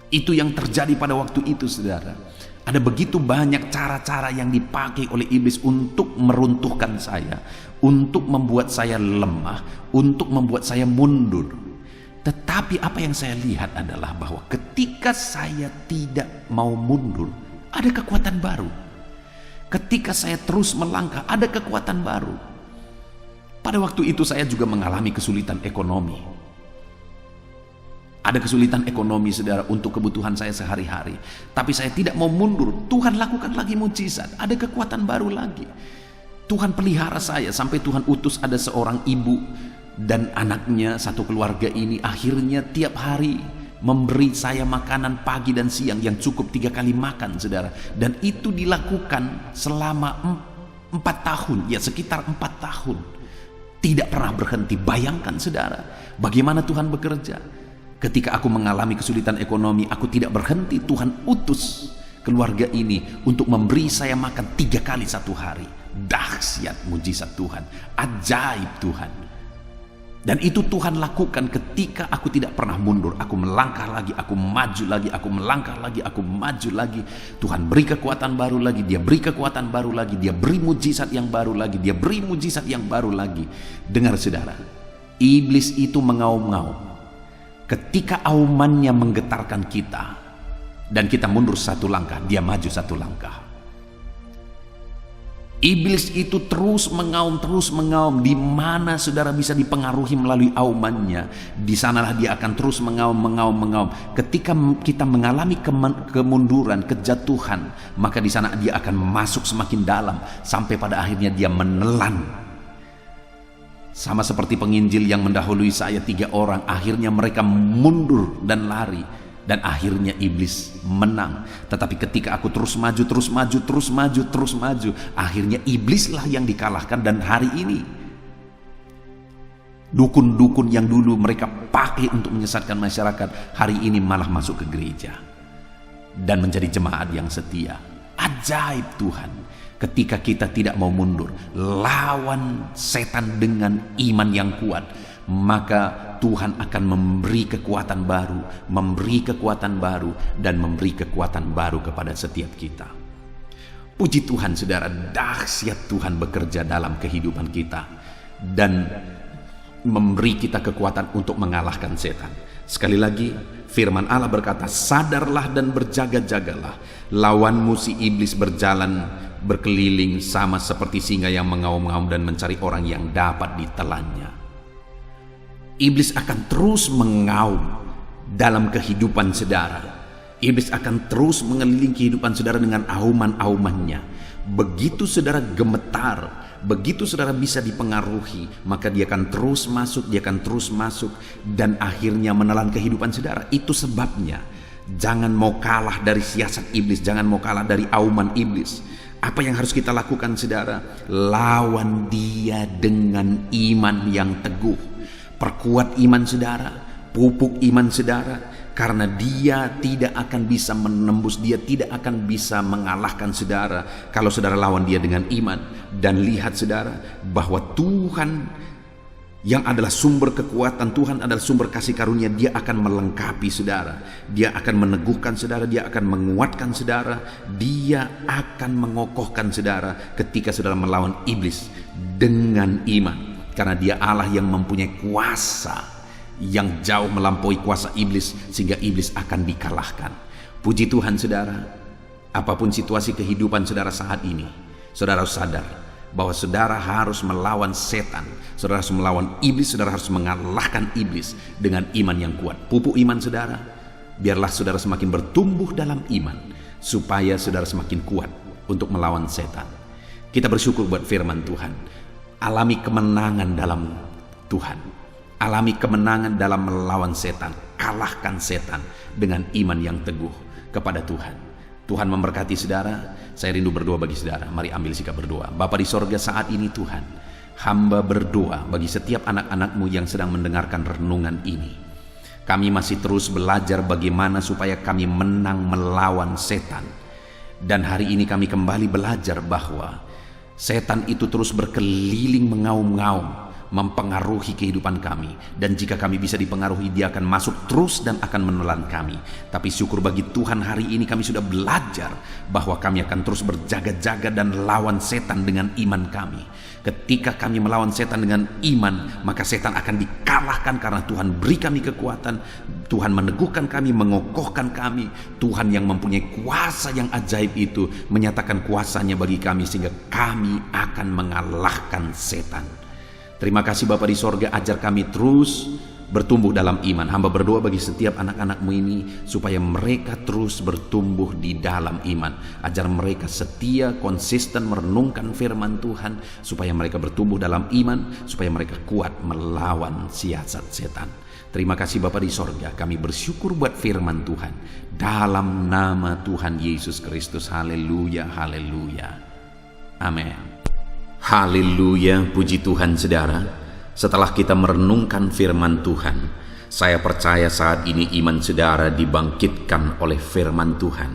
Itu yang terjadi pada waktu itu, saudara. Ada begitu banyak cara-cara yang dipakai oleh iblis untuk meruntuhkan saya, untuk membuat saya lemah, untuk membuat saya mundur. Tetapi apa yang saya lihat adalah bahwa ketika saya tidak mau mundur, ada kekuatan baru. Ketika saya terus melangkah, ada kekuatan baru. Pada waktu itu saya juga mengalami kesulitan ekonomi. Ada kesulitan ekonomi, saudara, untuk kebutuhan saya sehari-hari. Tapi saya tidak mau mundur. Tuhan lakukan lagi mujizat. Ada kekuatan baru lagi. Tuhan pelihara saya sampai Tuhan utus ada seorang ibu dan anaknya, satu keluarga ini akhirnya tiap hari memberi saya makanan pagi dan siang yang cukup 3 kali makan, saudara. Dan itu dilakukan selama 4 tahun, ya sekitar 4 tahun. Tidak pernah berhenti. Bayangkan, saudara, bagaimana Tuhan bekerja. Ketika aku mengalami kesulitan ekonomi, aku tidak berhenti. Tuhan utus keluarga ini untuk memberi saya makan 3 kali satu hari. Dahsyat mujizat Tuhan, ajaib Tuhan. Dan itu Tuhan lakukan ketika aku tidak pernah mundur. Aku melangkah lagi, aku maju lagi, aku melangkah lagi, aku maju lagi. Tuhan beri kekuatan baru lagi, Dia beri kekuatan baru lagi, Dia beri mujizat yang baru lagi, Dia beri mujizat yang baru lagi. Dengar, saudara, iblis itu mengaum-ngaum. Ketika aumannya menggetarkan kita dan kita mundur 1 langkah, dia maju 1 langkah. Iblis itu terus mengaum. Di mana saudara bisa dipengaruhi melalui aumannya, di sanalah dia akan terus mengaum. Ketika kita mengalami kemunduran, kejatuhan, maka di sana dia akan masuk semakin dalam sampai pada akhirnya dia menelan. Sama seperti penginjil yang mendahului saya 3 orang, akhirnya mereka mundur dan lari. Dan akhirnya iblis menang. Tetapi ketika aku terus maju, akhirnya iblislah yang dikalahkan. Dan hari ini dukun-dukun yang dulu mereka pakai untuk menyesatkan masyarakat, hari ini malah masuk ke gereja dan menjadi jemaat yang setia. Ajaib Tuhan. Ketika kita tidak mau mundur, lawan setan dengan iman yang kuat, maka Tuhan akan memberi kekuatan baru, dan memberi kekuatan baru kepada setiap kita. Puji Tuhan, saudara, dahsyat Tuhan bekerja dalam kehidupan kita dan memberi kita kekuatan untuk mengalahkan setan. Sekali lagi, firman Allah berkata, sadarlah dan berjaga-jagalah. Lawanmu si iblis berkeliling sama seperti singa yang mengaum-ngaum dan mencari orang yang dapat ditelannya. Iblis akan terus mengaum dalam kehidupan saudara. Iblis akan terus mengelilingi kehidupan saudara dengan auman-aumannya. Begitu saudara gemetar, begitu saudara bisa dipengaruhi, maka dia akan terus masuk, dan akhirnya menelan kehidupan saudara. Itu sebabnya jangan mau kalah dari siasat iblis, jangan mau kalah dari auman iblis. Apa yang harus kita lakukan, saudara? Lawan dia dengan iman yang teguh. Perkuat iman saudara, Pupuk iman saudara, karena dia tidak akan bisa menembus, dia tidak akan bisa mengalahkan saudara kalau saudara lawan dia dengan iman. Dan lihat saudara, bahwa Tuhan yang adalah sumber kekuatan, Tuhan adalah sumber kasih karunia, dia akan melengkapi saudara, dia akan meneguhkan saudara, dia akan menguatkan saudara, dia akan mengokohkan saudara ketika saudara melawan iblis dengan iman. Karena dia Allah yang mempunyai kuasa yang jauh melampaui kuasa iblis, sehingga iblis akan dikalahkan. Puji Tuhan saudara, apapun situasi kehidupan saudara saat ini, saudara harus sadar bahwa saudara harus melawan setan, saudara harus melawan iblis, saudara harus mengalahkan iblis dengan iman yang kuat. Pupuk iman saudara, biarlah saudara semakin bertumbuh dalam iman, supaya saudara semakin kuat untuk melawan setan. Kita bersyukur buat firman Tuhan. Alami kemenangan dalam Tuhan, alami kemenangan dalam melawan setan. Kalahkan setan dengan iman yang teguh kepada Tuhan. Tuhan memberkati saudara. Saya rindu berdoa bagi saudara. Mari ambil sikap berdoa. Bapa di sorga, saat ini Tuhan, hamba berdoa bagi setiap anak-anak-Mu yang sedang mendengarkan renungan ini. Kami masih terus belajar bagaimana supaya kami menang melawan setan. Dan hari ini kami kembali belajar bahwa setan itu terus berkeliling mengaum-ngaum, mempengaruhi kehidupan kami. Dan jika kami bisa dipengaruhi, dia akan masuk terus dan akan menelan kami. Tapi syukur bagi Tuhan, hari ini kami sudah belajar bahwa kami akan terus berjaga-jaga dan lawan setan dengan iman kami. Ketika kami melawan setan dengan iman, maka setan akan dikalahkan karena Tuhan beri kami kekuatan. Tuhan meneguhkan kami, mengokohkan kami. Tuhan yang mempunyai kuasa yang ajaib itu menyatakan kuasanya bagi kami, sehingga kami akan mengalahkan setan. Terima kasih Bapa di sorga, ajar kami terus bertumbuh dalam iman. Hamba berdoa bagi setiap anak-anak-Mu ini supaya mereka terus bertumbuh di dalam iman. Ajar mereka setia, konsisten merenungkan firman Tuhan, supaya mereka bertumbuh dalam iman, supaya mereka kuat melawan siasat setan. Terima kasih Bapa di sorga, kami bersyukur buat firman Tuhan. Dalam nama Tuhan Yesus Kristus, haleluya, haleluya, amin. Haleluya, puji Tuhan saudara. Setelah kita merenungkan firman Tuhan, saya percaya saat ini iman saudara dibangkitkan oleh firman Tuhan.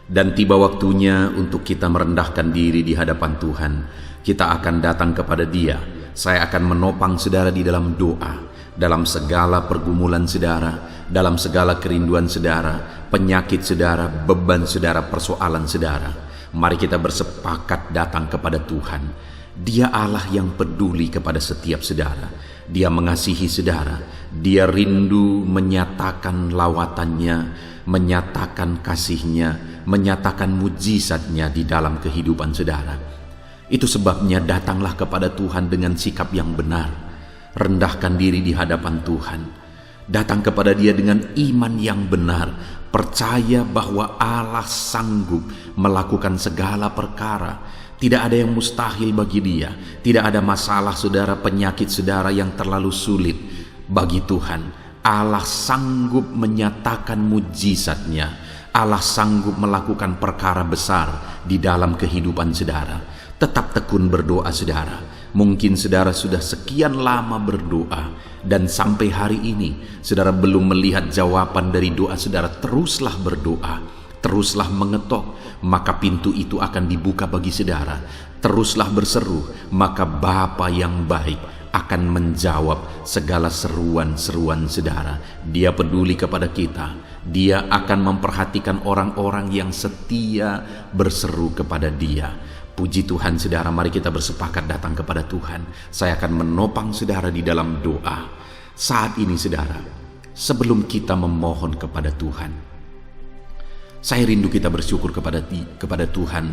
Dan tiba waktunya untuk kita merendahkan diri di hadapan Tuhan. Kita akan datang kepada Dia. Saya akan menopang saudara di dalam doa, dalam segala pergumulan saudara, dalam segala kerinduan saudara, penyakit saudara, beban saudara, persoalan saudara. Mari kita bersepakat datang kepada Tuhan. Dia Allah yang peduli kepada setiap saudara. Dia mengasihi saudara. Dia rindu menyatakan lawatannya, menyatakan kasihnya, menyatakan mujizatnya di dalam kehidupan saudara. Itu sebabnya datanglah kepada Tuhan dengan sikap yang benar. Rendahkan diri di hadapan Tuhan. Datang kepada Dia dengan iman yang benar. Percaya bahwa Allah sanggup melakukan segala perkara. Tidak ada yang mustahil bagi Dia. Tidak ada masalah saudara, penyakit saudara yang terlalu sulit bagi Tuhan. Allah sanggup menyatakan mujizatnya. Allah sanggup melakukan perkara besar di dalam kehidupan saudara. Tetap tekun berdoa saudara. Mungkin saudara sudah sekian lama berdoa, dan sampai hari ini saudara belum melihat jawaban dari doa saudara. Teruslah berdoa. Teruslah mengetok, maka pintu itu akan dibuka bagi saudara. Teruslah berseru, maka Bapa yang baik akan menjawab segala seruan-seruan saudara. Dia peduli kepada kita. Dia akan memperhatikan orang-orang yang setia berseru kepada Dia. Puji Tuhan saudara, mari kita bersepakat datang kepada Tuhan. Saya akan menopang saudara di dalam doa. Saat ini saudara, sebelum kita memohon kepada Tuhan, saya rindu kita bersyukur kepada Tuhan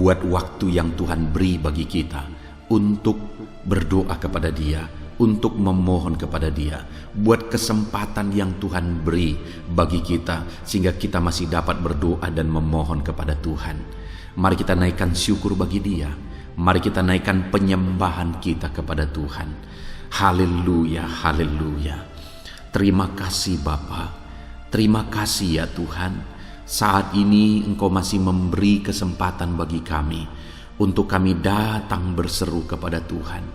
buat waktu yang Tuhan beri bagi kita untuk berdoa kepada Dia, untuk memohon kepada Dia, buat kesempatan yang Tuhan beri bagi kita sehingga kita masih dapat berdoa dan memohon kepada Tuhan. Mari kita naikkan syukur bagi Dia. Mari kita naikkan penyembahan kita kepada Tuhan. Haleluya, haleluya. Terima kasih Bapa. Terima kasih ya Tuhan. Saat ini Engkau masih memberi kesempatan bagi kami untuk kami datang berseru kepada Tuhan,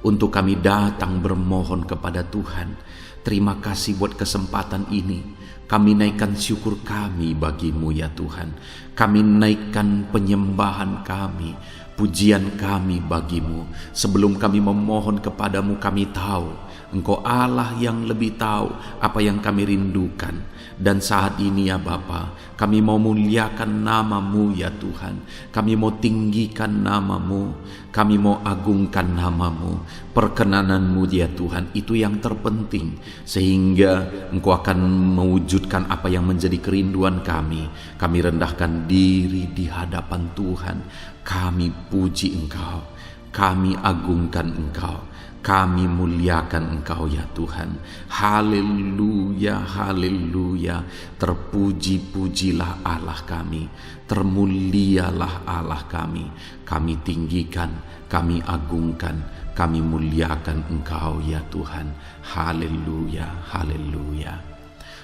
untuk kami datang bermohon kepada Tuhan. Terima kasih buat kesempatan ini. Kami naikkan syukur kami bagimu ya Tuhan. Kami naikkan penyembahan kami, pujian kami bagimu. Sebelum kami memohon kepadamu, kami tahu Engkau Allah yang lebih tahu apa yang kami rindukan. Dan saat ini ya Bapa, kami mau muliakan namamu ya Tuhan. Kami mau tinggikan namamu, kami mau agungkan namamu. Perkenananmu ya Tuhan, itu yang terpenting, sehingga Engkau akan mewujudkan apa yang menjadi kerinduan kami. Kami rendahkan diri di hadapan Tuhan. Kami puji Engkau, kami agungkan Engkau, kami muliakan Engkau ya Tuhan. Haleluya, haleluya. Terpuji-pujilah Allah kami, termulialah Allah kami. Kami tinggikan, kami agungkan, kami muliakan Engkau ya Tuhan. Haleluya, haleluya.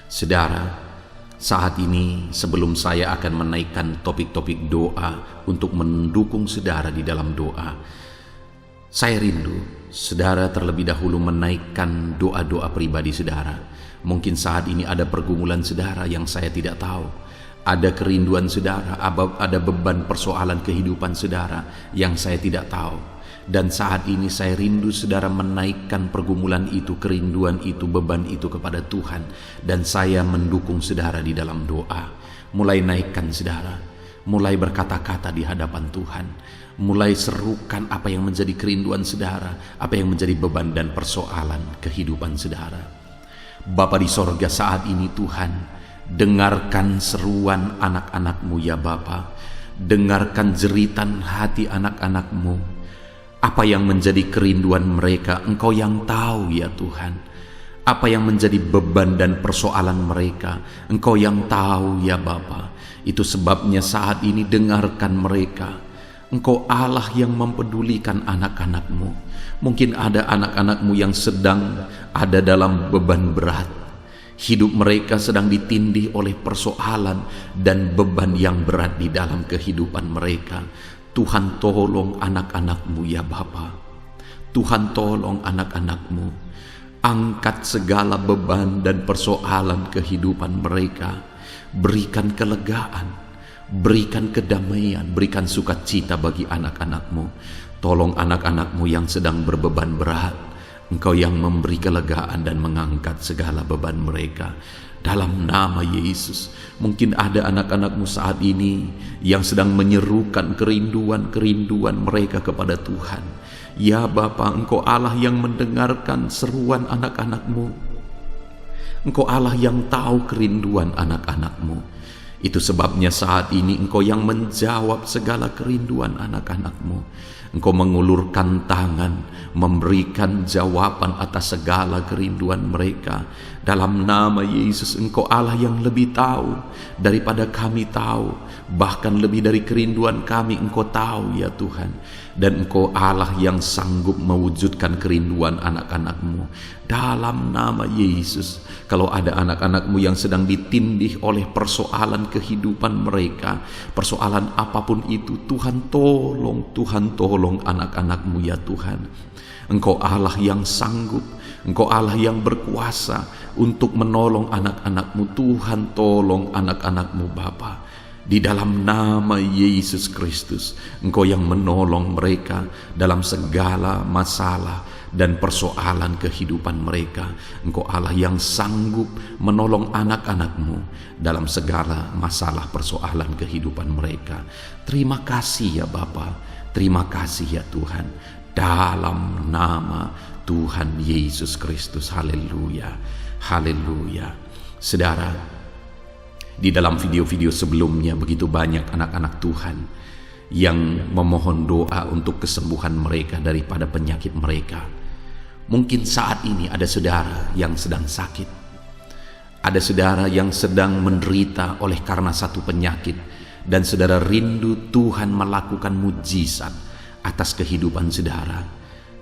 Saudara, saat ini sebelum saya akan menaikkan topik-topik doa untuk mendukung saudara di dalam doa, saya rindu saudara terlebih dahulu menaikkan doa-doa pribadi saudara. Mungkin saat ini ada pergumulan saudara yang saya tidak tahu. Ada kerinduan saudara, ada beban persoalan kehidupan saudara yang saya tidak tahu. Dan saat ini saya rindu saudara menaikkan pergumulan itu, kerinduan itu, beban itu kepada Tuhan. Dan saya mendukung saudara di dalam doa. Mulai naikkan saudara, mulai berkata-kata di hadapan Tuhan. Mulai serukan apa yang menjadi kerinduan saudara, apa yang menjadi beban dan persoalan kehidupan saudara. Bapa di sorga, saat ini Tuhan, dengarkan seruan anak-anak-Mu ya Bapa. Dengarkan jeritan hati anak-anak-Mu. Apa yang menjadi kerinduan mereka, Engkau yang tahu ya Tuhan. Apa yang menjadi beban dan persoalan mereka, Engkau yang tahu ya Bapa. Itu sebabnya saat ini dengarkan mereka. Engkau Allah yang mempedulikan anak-anak-Mu. Mungkin ada anak-anak-Mu yang sedang ada dalam beban berat. Hidup mereka sedang ditindih oleh persoalan dan beban yang berat di dalam kehidupan mereka. Tuhan tolong anak-anak-Mu ya Bapa. Tuhan tolong anak-anak-Mu. Angkat segala beban dan persoalan kehidupan mereka. Berikan kelegaan, berikan kedamaian, berikan sukacita bagi anak-anak-Mu. Tolong anak-anak-Mu yang sedang berbeban berat. Engkau yang memberi kelegaan dan mengangkat segala beban mereka. Dalam nama Yesus, mungkin ada anak-anak-Mu saat ini yang sedang menyerukan kerinduan-kerinduan mereka kepada Tuhan. Ya Bapa, Engkau Allah yang mendengarkan seruan anak-anak-Mu. Engkau Allah yang tahu kerinduan anak-anak-Mu. Itu sebabnya saat ini Engkau yang menjawab segala kerinduan anak-anak-Mu. Engkau mengulurkan tangan, memberikan jawaban atas segala kerinduan mereka. Dalam nama Yesus, Engkau Allah yang lebih tahu daripada kami tahu. Bahkan lebih dari kerinduan kami Engkau tahu ya Tuhan. Dan Engkau Allah yang sanggup mewujudkan kerinduan anak-anak-Mu. Dalam nama Yesus, kalau ada anak-anak-Mu yang sedang ditindih oleh persoalan kehidupan mereka, persoalan apapun itu, Tuhan tolong anak-anak-Mu ya Tuhan. Engkau Allah yang sanggup, Engkau Allah yang berkuasa untuk menolong anak-anak-Mu. Tuhan tolong anak-anak-Mu Bapa. Di dalam nama Yesus Kristus, Engkau yang menolong mereka dalam segala masalah dan persoalan kehidupan mereka. Engkau Allah yang sanggup menolong anak-anak-Mu dalam segala masalah persoalan kehidupan mereka. Terima kasih ya Bapa, terima kasih ya Tuhan. Dalam nama Tuhan Yesus Kristus, haleluya, haleluya. Saudara, di dalam video-video sebelumnya begitu banyak anak-anak Tuhan yang memohon doa untuk kesembuhan mereka daripada penyakit mereka. Mungkin saat ini ada saudara yang sedang sakit. Ada saudara yang sedang menderita oleh karena satu penyakit. Dan saudara rindu Tuhan melakukan mujizat atas kehidupan saudara.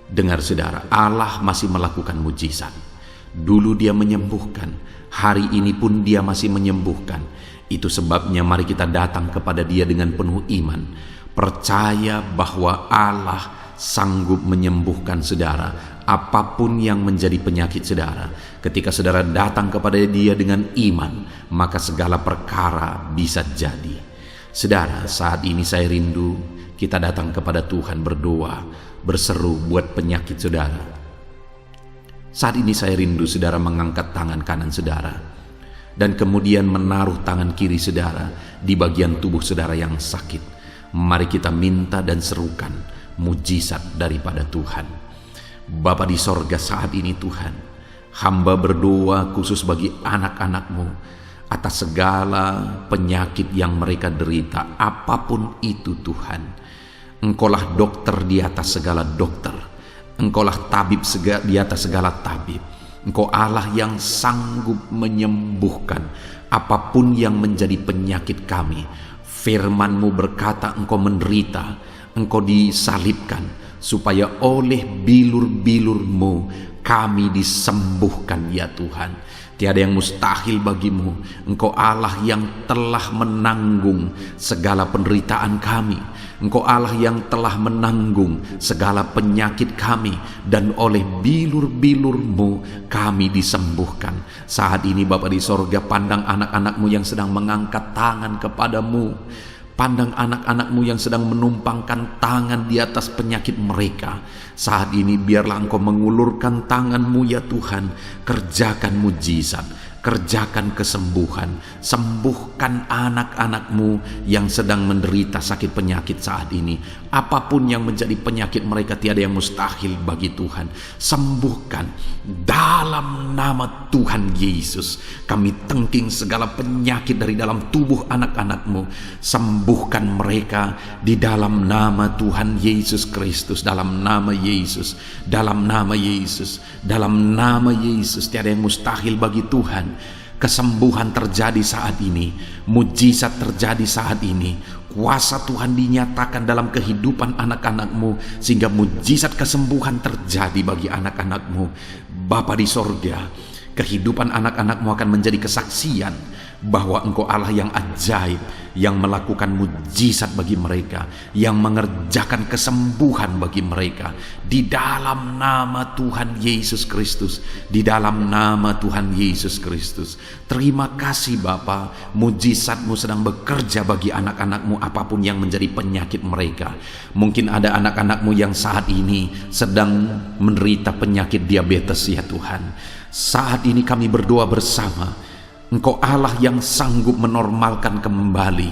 Dengar saudara, Allah masih melakukan mujizat. Dulu Dia menyembuhkan, hari ini pun Dia masih menyembuhkan. Itu sebabnya mari kita datang kepada Dia dengan penuh iman, percaya bahwa Allah sanggup menyembuhkan saudara. Apapun yang menjadi penyakit saudara, ketika saudara datang kepada Dia dengan iman, maka segala perkara bisa jadi. Saudara, saat ini saya rindu kita datang kepada Tuhan berdoa, berseru buat penyakit saudara. Saat ini saya rindu saudara mengangkat tangan kanan saudara dan kemudian menaruh tangan kiri saudara di bagian tubuh saudara yang sakit. Mari kita minta dan serukan mujizat daripada Tuhan. Bapa di sorga, saat ini Tuhan, hamba berdoa khusus bagi anak-anak-Mu atas segala penyakit yang mereka derita, apapun itu Tuhan. Engkaulah dokter di atas segala dokter, Engkaulah tabib di atas segala tabib. Engkau Allah yang sanggup menyembuhkan apapun yang menjadi penyakit kami. Firman-Mu berkata Engkau menderita, Engkau disalibkan, supaya oleh bilur-bilur-Mu kami disembuhkan ya Tuhan. Tiada yang mustahil bagimu. Engkau Allah yang telah menanggung segala penderitaan kami. Engkau Allah yang telah menanggung segala penyakit kami, dan oleh bilur-bilur-Mu kami disembuhkan. Saat ini Bapa di sorga, pandang anak-anak-Mu yang sedang mengangkat tangan kepada-Mu. Pandang anak-anak-Mu yang sedang menumpangkan tangan di atas penyakit mereka. Saat ini biarlah Engkau mengulurkan tangan-Mu ya Tuhan. Kerjakan mujizat, kerjakan kesembuhan. Sembuhkan anak-anak-Mu yang sedang menderita sakit penyakit saat ini. Apapun yang menjadi penyakit mereka, tiada yang mustahil bagi Tuhan. Sembuhkan dalam nama Tuhan Yesus. Kami tengking segala penyakit dari dalam tubuh anak-anak-Mu. Sembuhkan mereka di dalam nama Tuhan Yesus Kristus. Dalam nama Yesus, dalam nama Yesus, dalam nama Yesus. Tiada yang mustahil bagi Tuhan. Kesembuhan terjadi saat ini, mujizat terjadi saat ini. Kuasa Tuhan dinyatakan dalam kehidupan anak-anak-Mu, sehingga mujizat kesembuhan terjadi bagi anak-anak-Mu. Bapa di sorga, kehidupan anak-anak-Mu akan menjadi kesaksian bahwa Engkau Allah yang ajaib, yang melakukan mujizat bagi mereka, yang mengerjakan kesembuhan bagi mereka. Di dalam nama Tuhan Yesus Kristus, di dalam nama Tuhan Yesus Kristus. Terima kasih Bapa, mujizat-Mu sedang bekerja bagi anak-anak-Mu apapun yang menjadi penyakit mereka. Mungkin ada anak-anak-Mu yang saat ini sedang menderita penyakit diabetes ya Tuhan. Saat ini kami berdoa bersama, Engkau Allah yang sanggup menormalkan kembali.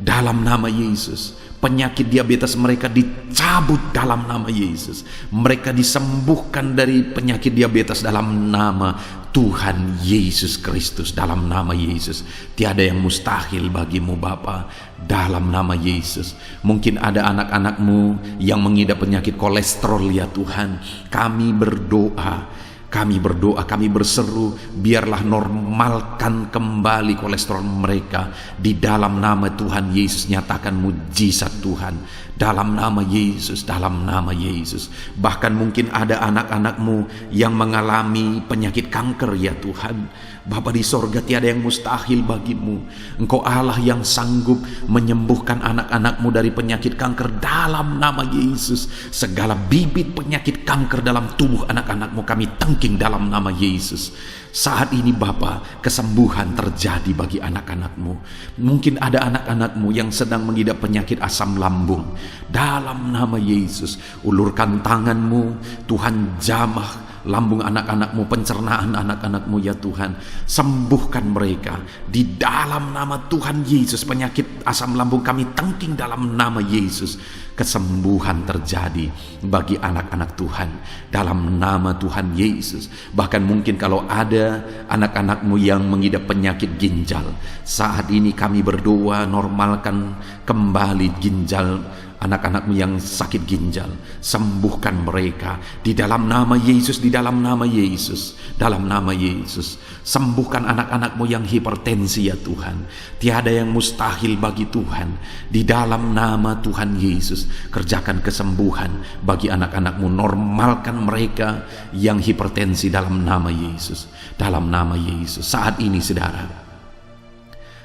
Dalam nama Yesus, penyakit diabetes mereka dicabut dalam nama Yesus. Mereka disembuhkan dari penyakit diabetes dalam nama Tuhan Yesus Kristus. Dalam nama Yesus, tiada yang mustahil bagimu Bapa. Dalam nama Yesus, mungkin ada anak-anak-Mu yang mengidap penyakit kolesterol ya Tuhan. Kami berdoa, kami berseru, biarlah normalkan kembali kolesterol mereka. Di dalam nama Tuhan Yesus, nyatakan mujizat Tuhan. Dalam nama Yesus, dalam nama Yesus. Bahkan mungkin ada anak-anak-Mu yang mengalami penyakit kanker ya Tuhan. Bapa di sorga, tiada yang mustahil bagimu. Engkau Allah yang sanggup menyembuhkan anak-anak-Mu dari penyakit kanker dalam nama Yesus. Segala bibit penyakit kanker dalam tubuh anak-anak-Mu kami tengking dalam nama Yesus. Saat ini Bapa, kesembuhan terjadi bagi anak-anak-Mu. Mungkin ada anak-anak-Mu yang sedang mengidap penyakit asam lambung. Dalam nama Yesus, ulurkan tangan-Mu, Tuhan jamah lambung anak-anak-Mu, pencernaan anak-anak-Mu ya Tuhan. Sembuhkan mereka di dalam nama Tuhan Yesus. Penyakit asam lambung kami tengking dalam nama Yesus. Kesembuhan terjadi bagi anak-anak Tuhan dalam nama Tuhan Yesus. Bahkan mungkin kalau ada anak-anak-Mu yang mengidap penyakit ginjal, saat ini kami berdoa, normalkan kembali ginjal anak-anak-Mu yang sakit ginjal. Sembuhkan mereka di dalam nama Yesus, di dalam nama Yesus, dalam nama Yesus. Sembuhkan anak-anak-Mu yang hipertensi ya Tuhan. Tiada yang mustahil bagi Tuhan. Di dalam nama Tuhan Yesus, kerjakan kesembuhan bagi anak-anak-Mu. Normalkan mereka yang hipertensi dalam nama Yesus, dalam nama Yesus. Saat ini saudara,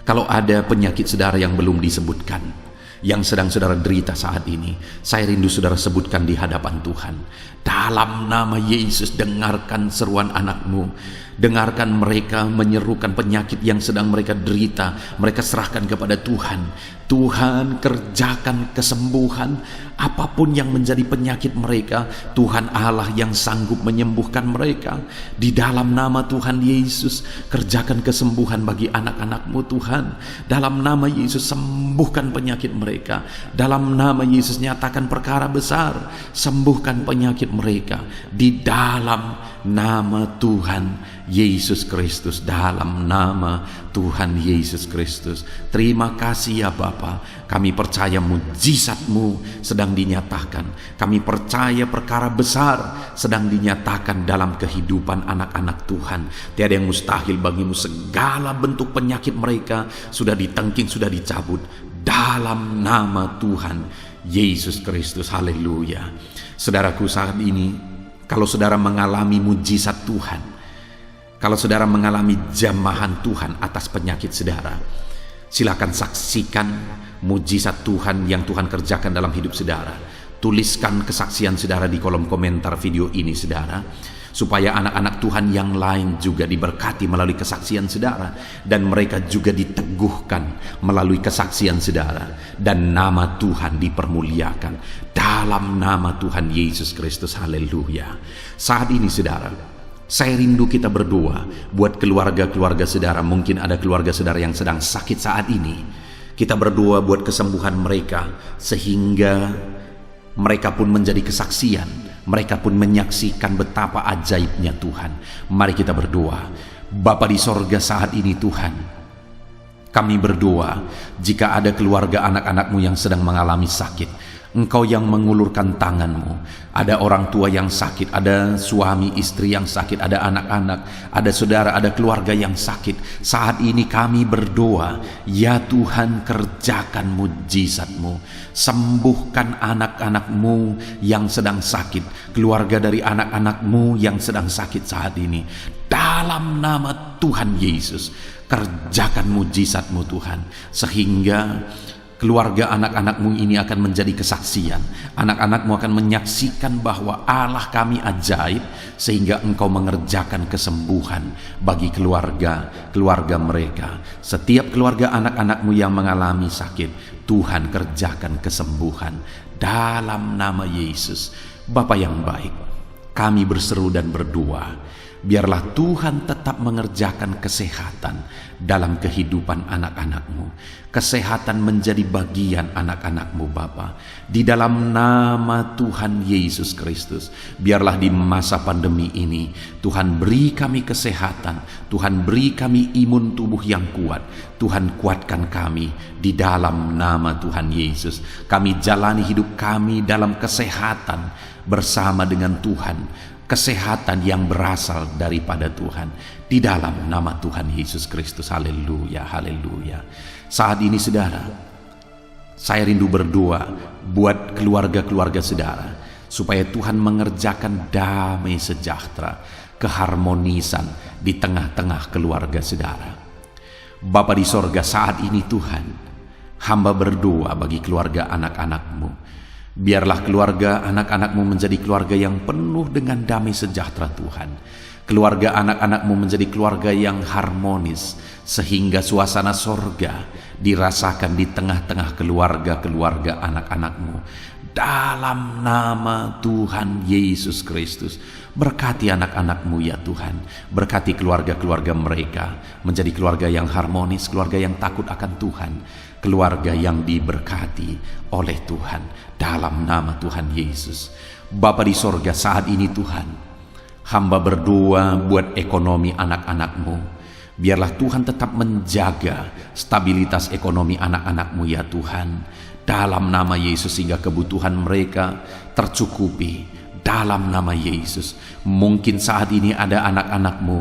kalau ada penyakit saudara yang belum disebutkan, yang sedang saudara derita saat ini, saya rindu saudara sebutkan di hadapan Tuhan. Dalam nama Yesus, dengarkan seruan anak-Mu. Dengarkan mereka menyerukan penyakit yang sedang mereka derita. Mereka serahkan kepada Tuhan. Tuhan, kerjakan kesembuhan apapun yang menjadi penyakit mereka. Tuhan Allah yang sanggup menyembuhkan mereka. Di dalam nama Tuhan Yesus, kerjakan kesembuhan bagi anak-anak-Mu Tuhan. Dalam nama Yesus, sembuhkan penyakit mereka. Dalam nama Yesus, nyatakan perkara besar, sembuhkan penyakit mereka. Di dalam nama Tuhan Yesus Kristus, dalam nama Tuhan Yesus Kristus. Terima kasih ya Bapa, kami percaya mujizat-Mu sedang dinyatakan. Kami percaya perkara besar sedang dinyatakan dalam kehidupan anak-anak Tuhan. Tiada yang mustahil bagi-Mu. Segala bentuk penyakit mereka sudah ditengking, sudah dicabut dalam nama Tuhan Yesus Kristus. Haleluya. Saudaraku, saat ini kalau saudara mengalami mujizat Tuhan, kalau saudara mengalami jamahan Tuhan atas penyakit saudara, silakan saksikan mujizat Tuhan yang Tuhan kerjakan dalam hidup saudara. Tuliskan kesaksian saudara di kolom komentar video ini saudara, supaya anak-anak Tuhan yang lain juga diberkati melalui kesaksian saudara, dan mereka juga diteguhkan melalui kesaksian saudara, dan nama Tuhan dipermuliakan dalam nama Tuhan Yesus Kristus. Haleluya. Saat ini saudara, saya rindu kita berdoa buat keluarga-keluarga saudara. Mungkin ada keluarga saudara yang sedang sakit saat ini. Kita berdoa buat kesembuhan mereka, sehingga mereka pun menjadi kesaksian. Mereka pun menyaksikan betapa ajaibnya Tuhan. Mari kita berdoa. Bapa di sorga, saat ini Tuhan, kami berdoa jika ada keluarga anak-anak-Mu yang sedang mengalami sakit, Engkau yang mengulurkan tangan-Mu. Ada orang tua yang sakit, ada suami istri yang sakit, ada anak-anak, ada saudara, ada keluarga yang sakit. Saat ini kami berdoa, ya Tuhan, kerjakan mujizat-Mu. Sembuhkan anak-anak-Mu yang sedang sakit, keluarga dari anak-anak-Mu yang sedang sakit saat ini. Dalam nama Tuhan Yesus, kerjakan mujizat-Mu Tuhan, sehingga keluarga anak-anak-Mu ini akan menjadi kesaksian. Anak-anak-Mu akan menyaksikan bahwa Allah kami ajaib, sehingga Engkau mengerjakan kesembuhan bagi keluarga mereka. Setiap keluarga anak-anak-Mu yang mengalami sakit, Tuhan kerjakan kesembuhan dalam nama Yesus. Bapa yang baik, kami berseru dan berdoa, biarlah Tuhan tetap mengerjakan kesehatan dalam kehidupan anak-anak-Mu. Kesehatan menjadi bagian anak-anak-Mu Bapa. Di dalam nama Tuhan Yesus Kristus, biarlah di masa pandemi ini Tuhan beri kami kesehatan, Tuhan beri kami imun tubuh yang kuat. Tuhan kuatkan kami di dalam nama Tuhan Yesus. Kami jalani hidup kami dalam kesehatan bersama dengan Tuhan. Kesehatan yang berasal daripada Tuhan, di dalam nama Tuhan Yesus Kristus. Haleluya, haleluya. Saat ini saudara, saya rindu berdoa buat keluarga-keluarga saudara, supaya Tuhan mengerjakan damai sejahtera, keharmonisan di tengah-tengah keluarga saudara. Bapa di sorga, saat ini Tuhan, hamba berdoa bagi keluarga anak-anak-Mu. Biarlah keluarga anak-anak-Mu menjadi keluarga yang penuh dengan damai sejahtera Tuhan. Keluarga anak-anak-Mu menjadi keluarga yang harmonis, sehingga suasana sorga dirasakan di tengah-tengah keluarga-keluarga anak-anak-Mu. Dalam nama Tuhan Yesus Kristus, berkati anak-anak-Mu ya Tuhan. Berkati keluarga-keluarga mereka menjadi keluarga yang harmonis, keluarga yang takut akan Tuhan, keluarga yang diberkati oleh Tuhan, dalam nama Tuhan Yesus. Bapa di sorga, saat ini Tuhan, hamba berdoa buat ekonomi anak-anak-Mu. Biarlah Tuhan tetap menjaga stabilitas ekonomi anak-anak-Mu ya Tuhan, dalam nama Yesus, sehingga kebutuhan mereka tercukupi dalam nama Yesus. Mungkin saat ini ada anak-anak-Mu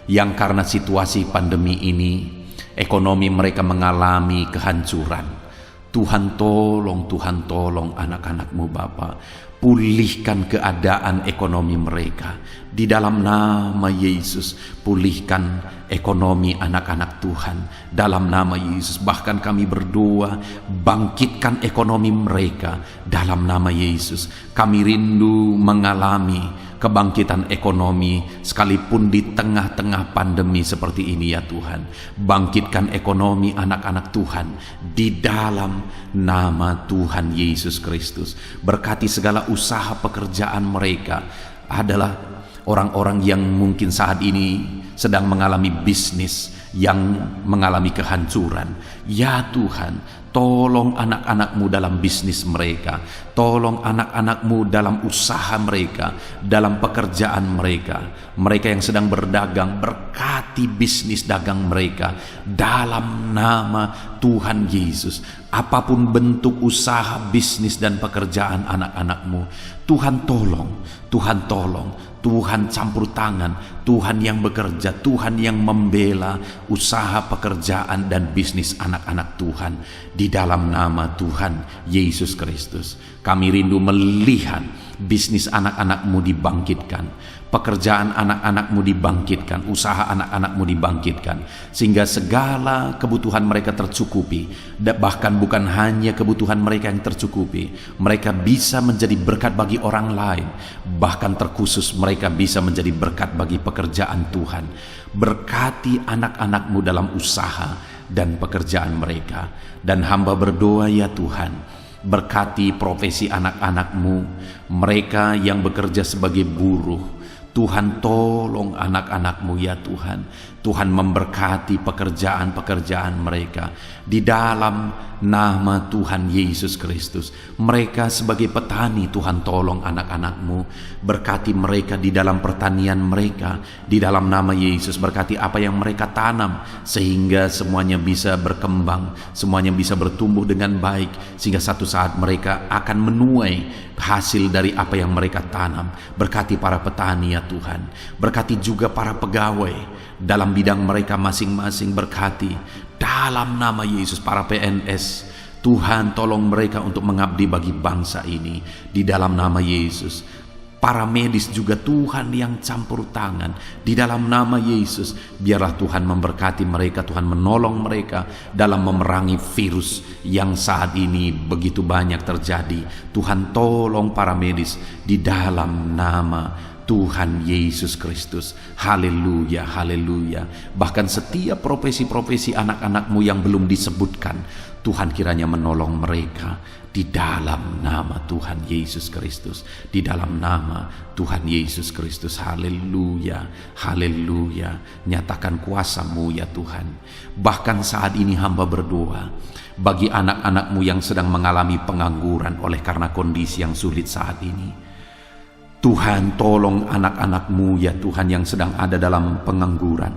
yang karena situasi pandemi ini ekonomi mereka mengalami kehancuran. Tuhan tolong anak-anak-Mu Bapa. pulihkan keadaan ekonomi mereka. Di dalam nama Yesus, pulihkan ekonomi anak-anak Tuhan. Dalam nama Yesus, bahkan kami berdoa, bangkitkan ekonomi mereka. Dalam nama Yesus, kami rindu mengalami kebangkitan ekonomi sekalipun di tengah-tengah pandemi seperti ini ya Tuhan. Bangkitkan ekonomi anak-anak Tuhan di dalam nama Tuhan Yesus Kristus. Berkati segala usaha pekerjaan mereka. Adalah orang-orang yang mungkin saat ini sedang mengalami bisnis yang mengalami kehancuran. Ya Tuhan, tolong anak-anak-Mu dalam bisnis mereka. Tolong anak-anak-Mu dalam usaha mereka, dalam pekerjaan mereka. Mereka yang sedang berdagang, berkati bisnis dagang mereka dalam nama Tuhan Yesus. Apapun bentuk usaha, bisnis dan pekerjaan anak-anak-Mu, Tuhan tolong, Tuhan tolong, Tuhan campur tangan, Tuhan yang bekerja, Tuhan yang membela usaha, pekerjaan dan bisnis anak-anak Tuhan di dalam nama Tuhan Yesus Kristus. Kami rindu melihat bisnis anak-anak-Mu dibangkitkan, pekerjaan anak-anak-Mu dibangkitkan, usaha anak-anak-Mu dibangkitkan, sehingga segala kebutuhan mereka tercukupi. Bahkan bukan hanya kebutuhan mereka yang tercukupi, mereka bisa menjadi berkat bagi orang lain. Bahkan terkhusus mereka bisa menjadi berkat bagi pekerjaan Tuhan. Berkati anak-anak-Mu dalam usaha dan pekerjaan mereka. Dan hamba berdoa ya Tuhan, berkati profesi anak-anak-Mu, mereka yang bekerja sebagai buruh. Tuhan tolong anak-anak-Mu ya Tuhan. Tuhan memberkati pekerjaan-pekerjaan mereka di dalam nama Tuhan Yesus Kristus. Mereka sebagai petani, Tuhan tolong anak-anak-Mu. Berkati mereka di dalam pertanian mereka di dalam nama Yesus. Berkati apa yang mereka tanam sehingga semuanya bisa berkembang, semuanya bisa bertumbuh dengan baik, sehingga satu saat mereka akan menuai hasil dari apa yang mereka tanam. Berkati para petani ya Tuhan. Berkati juga para pegawai dalam bidang mereka masing-masing. Berkati dalam nama Yesus para PNS. Tuhan tolong mereka untuk mengabdi bagi bangsa ini di dalam nama Yesus. Para medis juga Tuhan yang campur tangan di dalam nama Yesus. Biarlah Tuhan memberkati mereka, Tuhan menolong mereka dalam memerangi virus yang saat ini begitu banyak terjadi. Tuhan tolong para medis di dalam nama Tuhan Yesus Kristus. Haleluya, haleluya. Bahkan setiap profesi-profesi anak-anak-Mu yang belum disebutkan, Tuhan kiranya menolong mereka di dalam nama Tuhan Yesus Kristus. Di dalam nama Tuhan Yesus Kristus. Haleluya, haleluya. Nyatakan kuasa-Mu ya Tuhan. Bahkan saat ini hamba berdoa bagi anak-anak-Mu yang sedang mengalami pengangguran oleh karena kondisi yang sulit saat ini. Tuhan tolong anak-anak-Mu ya Tuhan yang sedang ada dalam pengangguran.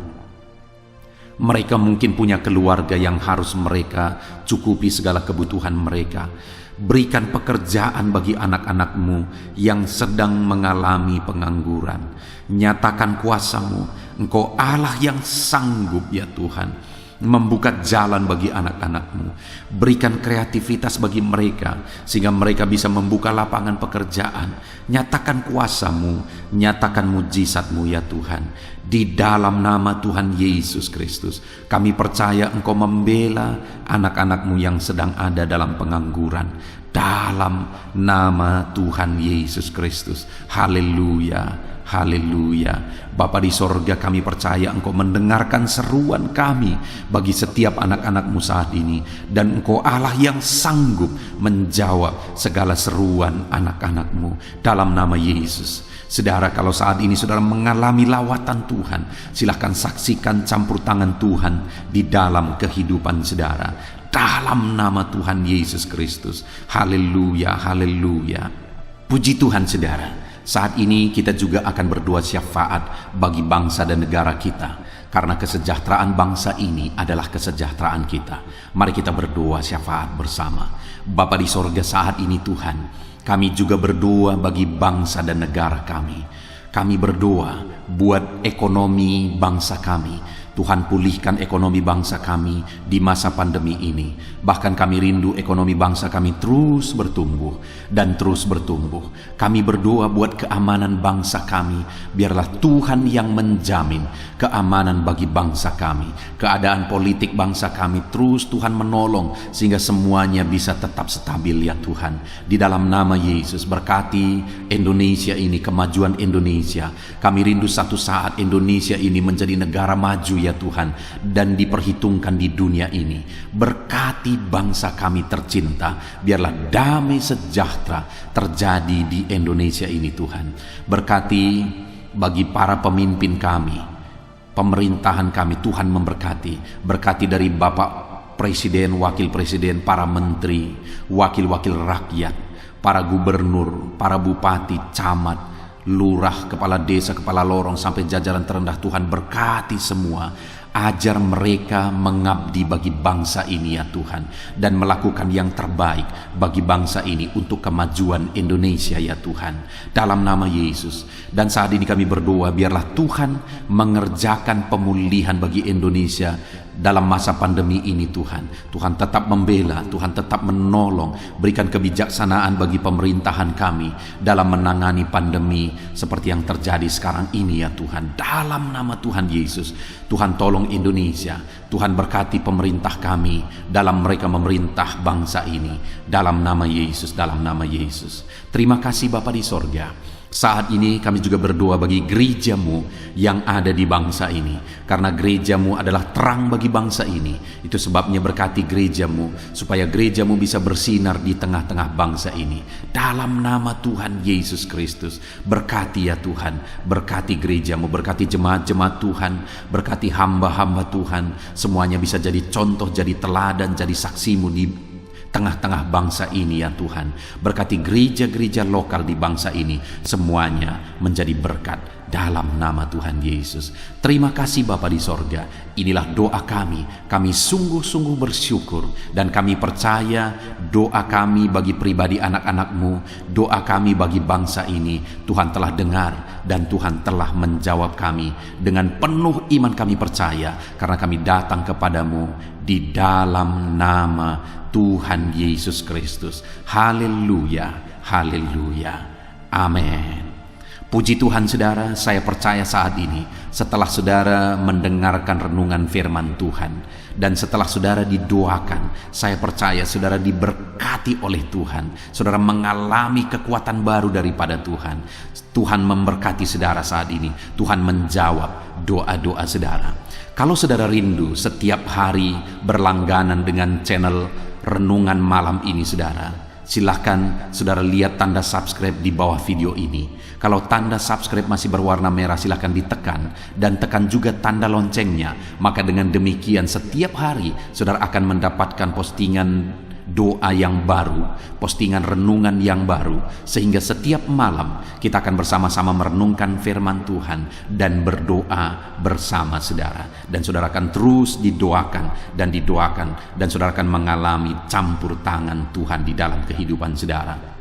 Mereka mungkin punya keluarga yang harus mereka cukupi segala kebutuhan mereka. Berikan pekerjaan bagi anak-anak-Mu yang sedang mengalami pengangguran. Nyatakan kuasa-Mu. Engkau Allah yang sanggup ya Tuhan membuka jalan bagi anak-anak-Mu. Berikan kreativitas bagi mereka sehingga mereka bisa membuka lapangan pekerjaan. Nyatakan kuasa-Mu, nyatakan mujizat-Mu ya Tuhan. Di dalam nama Tuhan Yesus Kristus, kami percaya Engkau membela anak-anak-Mu yang sedang ada dalam pengangguran. Dalam nama Tuhan Yesus Kristus. Haleluya. Haleluya. Bapa di sorga, kami percaya Engkau mendengarkan seruan kami bagi setiap anak-anak-Mu saat ini. Dan Engkau Allah yang sanggup menjawab segala seruan anak-anak-Mu dalam nama Yesus. Saudara, kalau saat ini saudara mengalami lawatan Tuhan, silahkan saksikan campur tangan Tuhan di dalam kehidupan saudara. Dalam nama Tuhan Yesus Kristus. Haleluya, haleluya. Puji Tuhan saudara. Saat ini kita juga akan berdoa syafaat bagi bangsa dan negara kita. Karena kesejahteraan bangsa ini adalah kesejahteraan kita. Mari kita berdoa syafaat bersama. Bapa di sorga, saat ini Tuhan, kami juga berdoa bagi bangsa dan negara kami. Kami berdoa buat ekonomi bangsa kami. Tuhan, pulihkan ekonomi bangsa kami di masa pandemi ini. Bahkan kami rindu ekonomi bangsa kami terus bertumbuh dan terus bertumbuh. Kami berdoa buat keamanan bangsa kami. Biarlah Tuhan yang menjamin keamanan bagi bangsa kami. Keadaan politik bangsa kami terus Tuhan menolong sehingga semuanya bisa tetap stabil ya Tuhan. Di dalam nama Yesus, berkati Indonesia ini, kemajuan Indonesia. Kami rindu satu saat Indonesia ini menjadi negara maju ya Tuhan, dan diperhitungkan di dunia ini. Berkati bangsa kami tercinta, biarlah damai sejahtera terjadi di Indonesia ini Tuhan. Berkati bagi para pemimpin kami, pemerintahan kami, Tuhan memberkati. Berkati dari Bapak Presiden, Wakil Presiden, para menteri, wakil-wakil rakyat, para gubernur, para bupati, camat, lurah, kepala desa, kepala lorong, sampai jajaran terendah. Tuhan berkati semua. Ajar mereka mengabdi bagi bangsa ini ya Tuhan, dan melakukan yang terbaik bagi bangsa ini untuk kemajuan Indonesia ya Tuhan, dalam nama Yesus. Dan saat ini kami berdoa, biarlah Tuhan mengerjakan pemulihan bagi Indonesia dalam masa pandemi ini Tuhan. Tuhan tetap membela, Tuhan tetap menolong, berikan kebijaksanaan bagi pemerintahan kami dalam menangani pandemi seperti yang terjadi sekarang ini ya Tuhan, dalam nama Tuhan Yesus. Tuhan tolong Indonesia, Tuhan berkati pemerintah kami dalam mereka memerintah bangsa ini, dalam nama Yesus, dalam nama Yesus. Terima kasih Bapa di sorga. Saat ini kami juga berdoa bagi gerejamu yang ada di bangsa ini, karena gerejamu adalah terang bagi bangsa ini. Itu sebabnya berkati gerejamu, supaya gerejamu bisa bersinar di tengah-tengah bangsa ini. Dalam nama Tuhan Yesus Kristus, berkati ya Tuhan, berkati gerejamu, berkati jemaat-jemaat Tuhan, berkati hamba-hamba Tuhan. Semuanya bisa jadi contoh, jadi teladan, jadi saksimu di tengah-tengah bangsa ini ya Tuhan. Berkati gereja-gereja lokal di bangsa ini, semuanya menjadi berkat dalam nama Tuhan Yesus. Terima kasih Bapa di sorga. Inilah doa kami. Kami sungguh-sungguh bersyukur, dan kami percaya doa kami bagi pribadi anak-anak-Mu, doa kami bagi bangsa ini, Tuhan telah dengar dan Tuhan telah menjawab kami. Dengan penuh iman kami percaya, karena kami datang kepadamu di dalam nama Tuhan Yesus Kristus. Haleluya, haleluya, amin. Puji Tuhan saudara, saya percaya saat ini setelah saudara mendengarkan renungan firman Tuhan, dan setelah saudara didoakan, saya percaya saudara diberkati oleh Tuhan. Saudara mengalami kekuatan baru daripada Tuhan. Tuhan memberkati saudara saat ini. Tuhan menjawab doa-doa saudara. Kalau saudara rindu setiap hari berlangganan dengan channel Renungan Malam ini saudara, silahkan saudara lihat tanda subscribe di bawah video ini. Kalau tanda subscribe masih berwarna merah, silahkan ditekan, dan tekan juga tanda loncengnya. Maka dengan demikian setiap hari saudara akan mendapatkan postingan doa yang baru, postingan renungan yang baru, sehingga setiap malam kita akan bersama-sama merenungkan firman Tuhan dan berdoa bersama saudara. Dan saudara akan terus didoakan dan didoakan, dan saudara akan mengalami campur tangan Tuhan di dalam kehidupan saudara.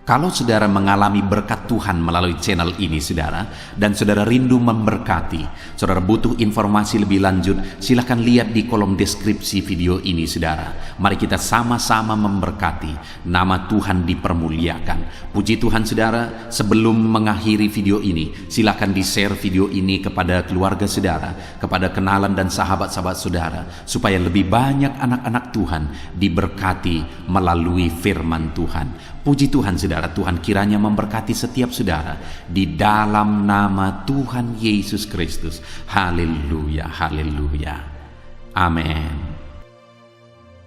Kalau saudara mengalami berkat Tuhan melalui channel ini saudara, dan saudara rindu memberkati, saudara butuh informasi lebih lanjut, silakan lihat di kolom deskripsi video ini saudara. Mari kita sama-sama memberkati, nama Tuhan dipermuliakan. Puji Tuhan saudara, sebelum mengakhiri video ini, silakan di-share video ini kepada keluarga saudara, kepada kenalan dan sahabat-sahabat saudara, supaya lebih banyak anak-anak Tuhan diberkati melalui firman Tuhan. Puji Tuhan saudara, Tuhan kiranya memberkati setiap saudara di dalam nama Tuhan Yesus Kristus. Haleluya, haleluya. Amin.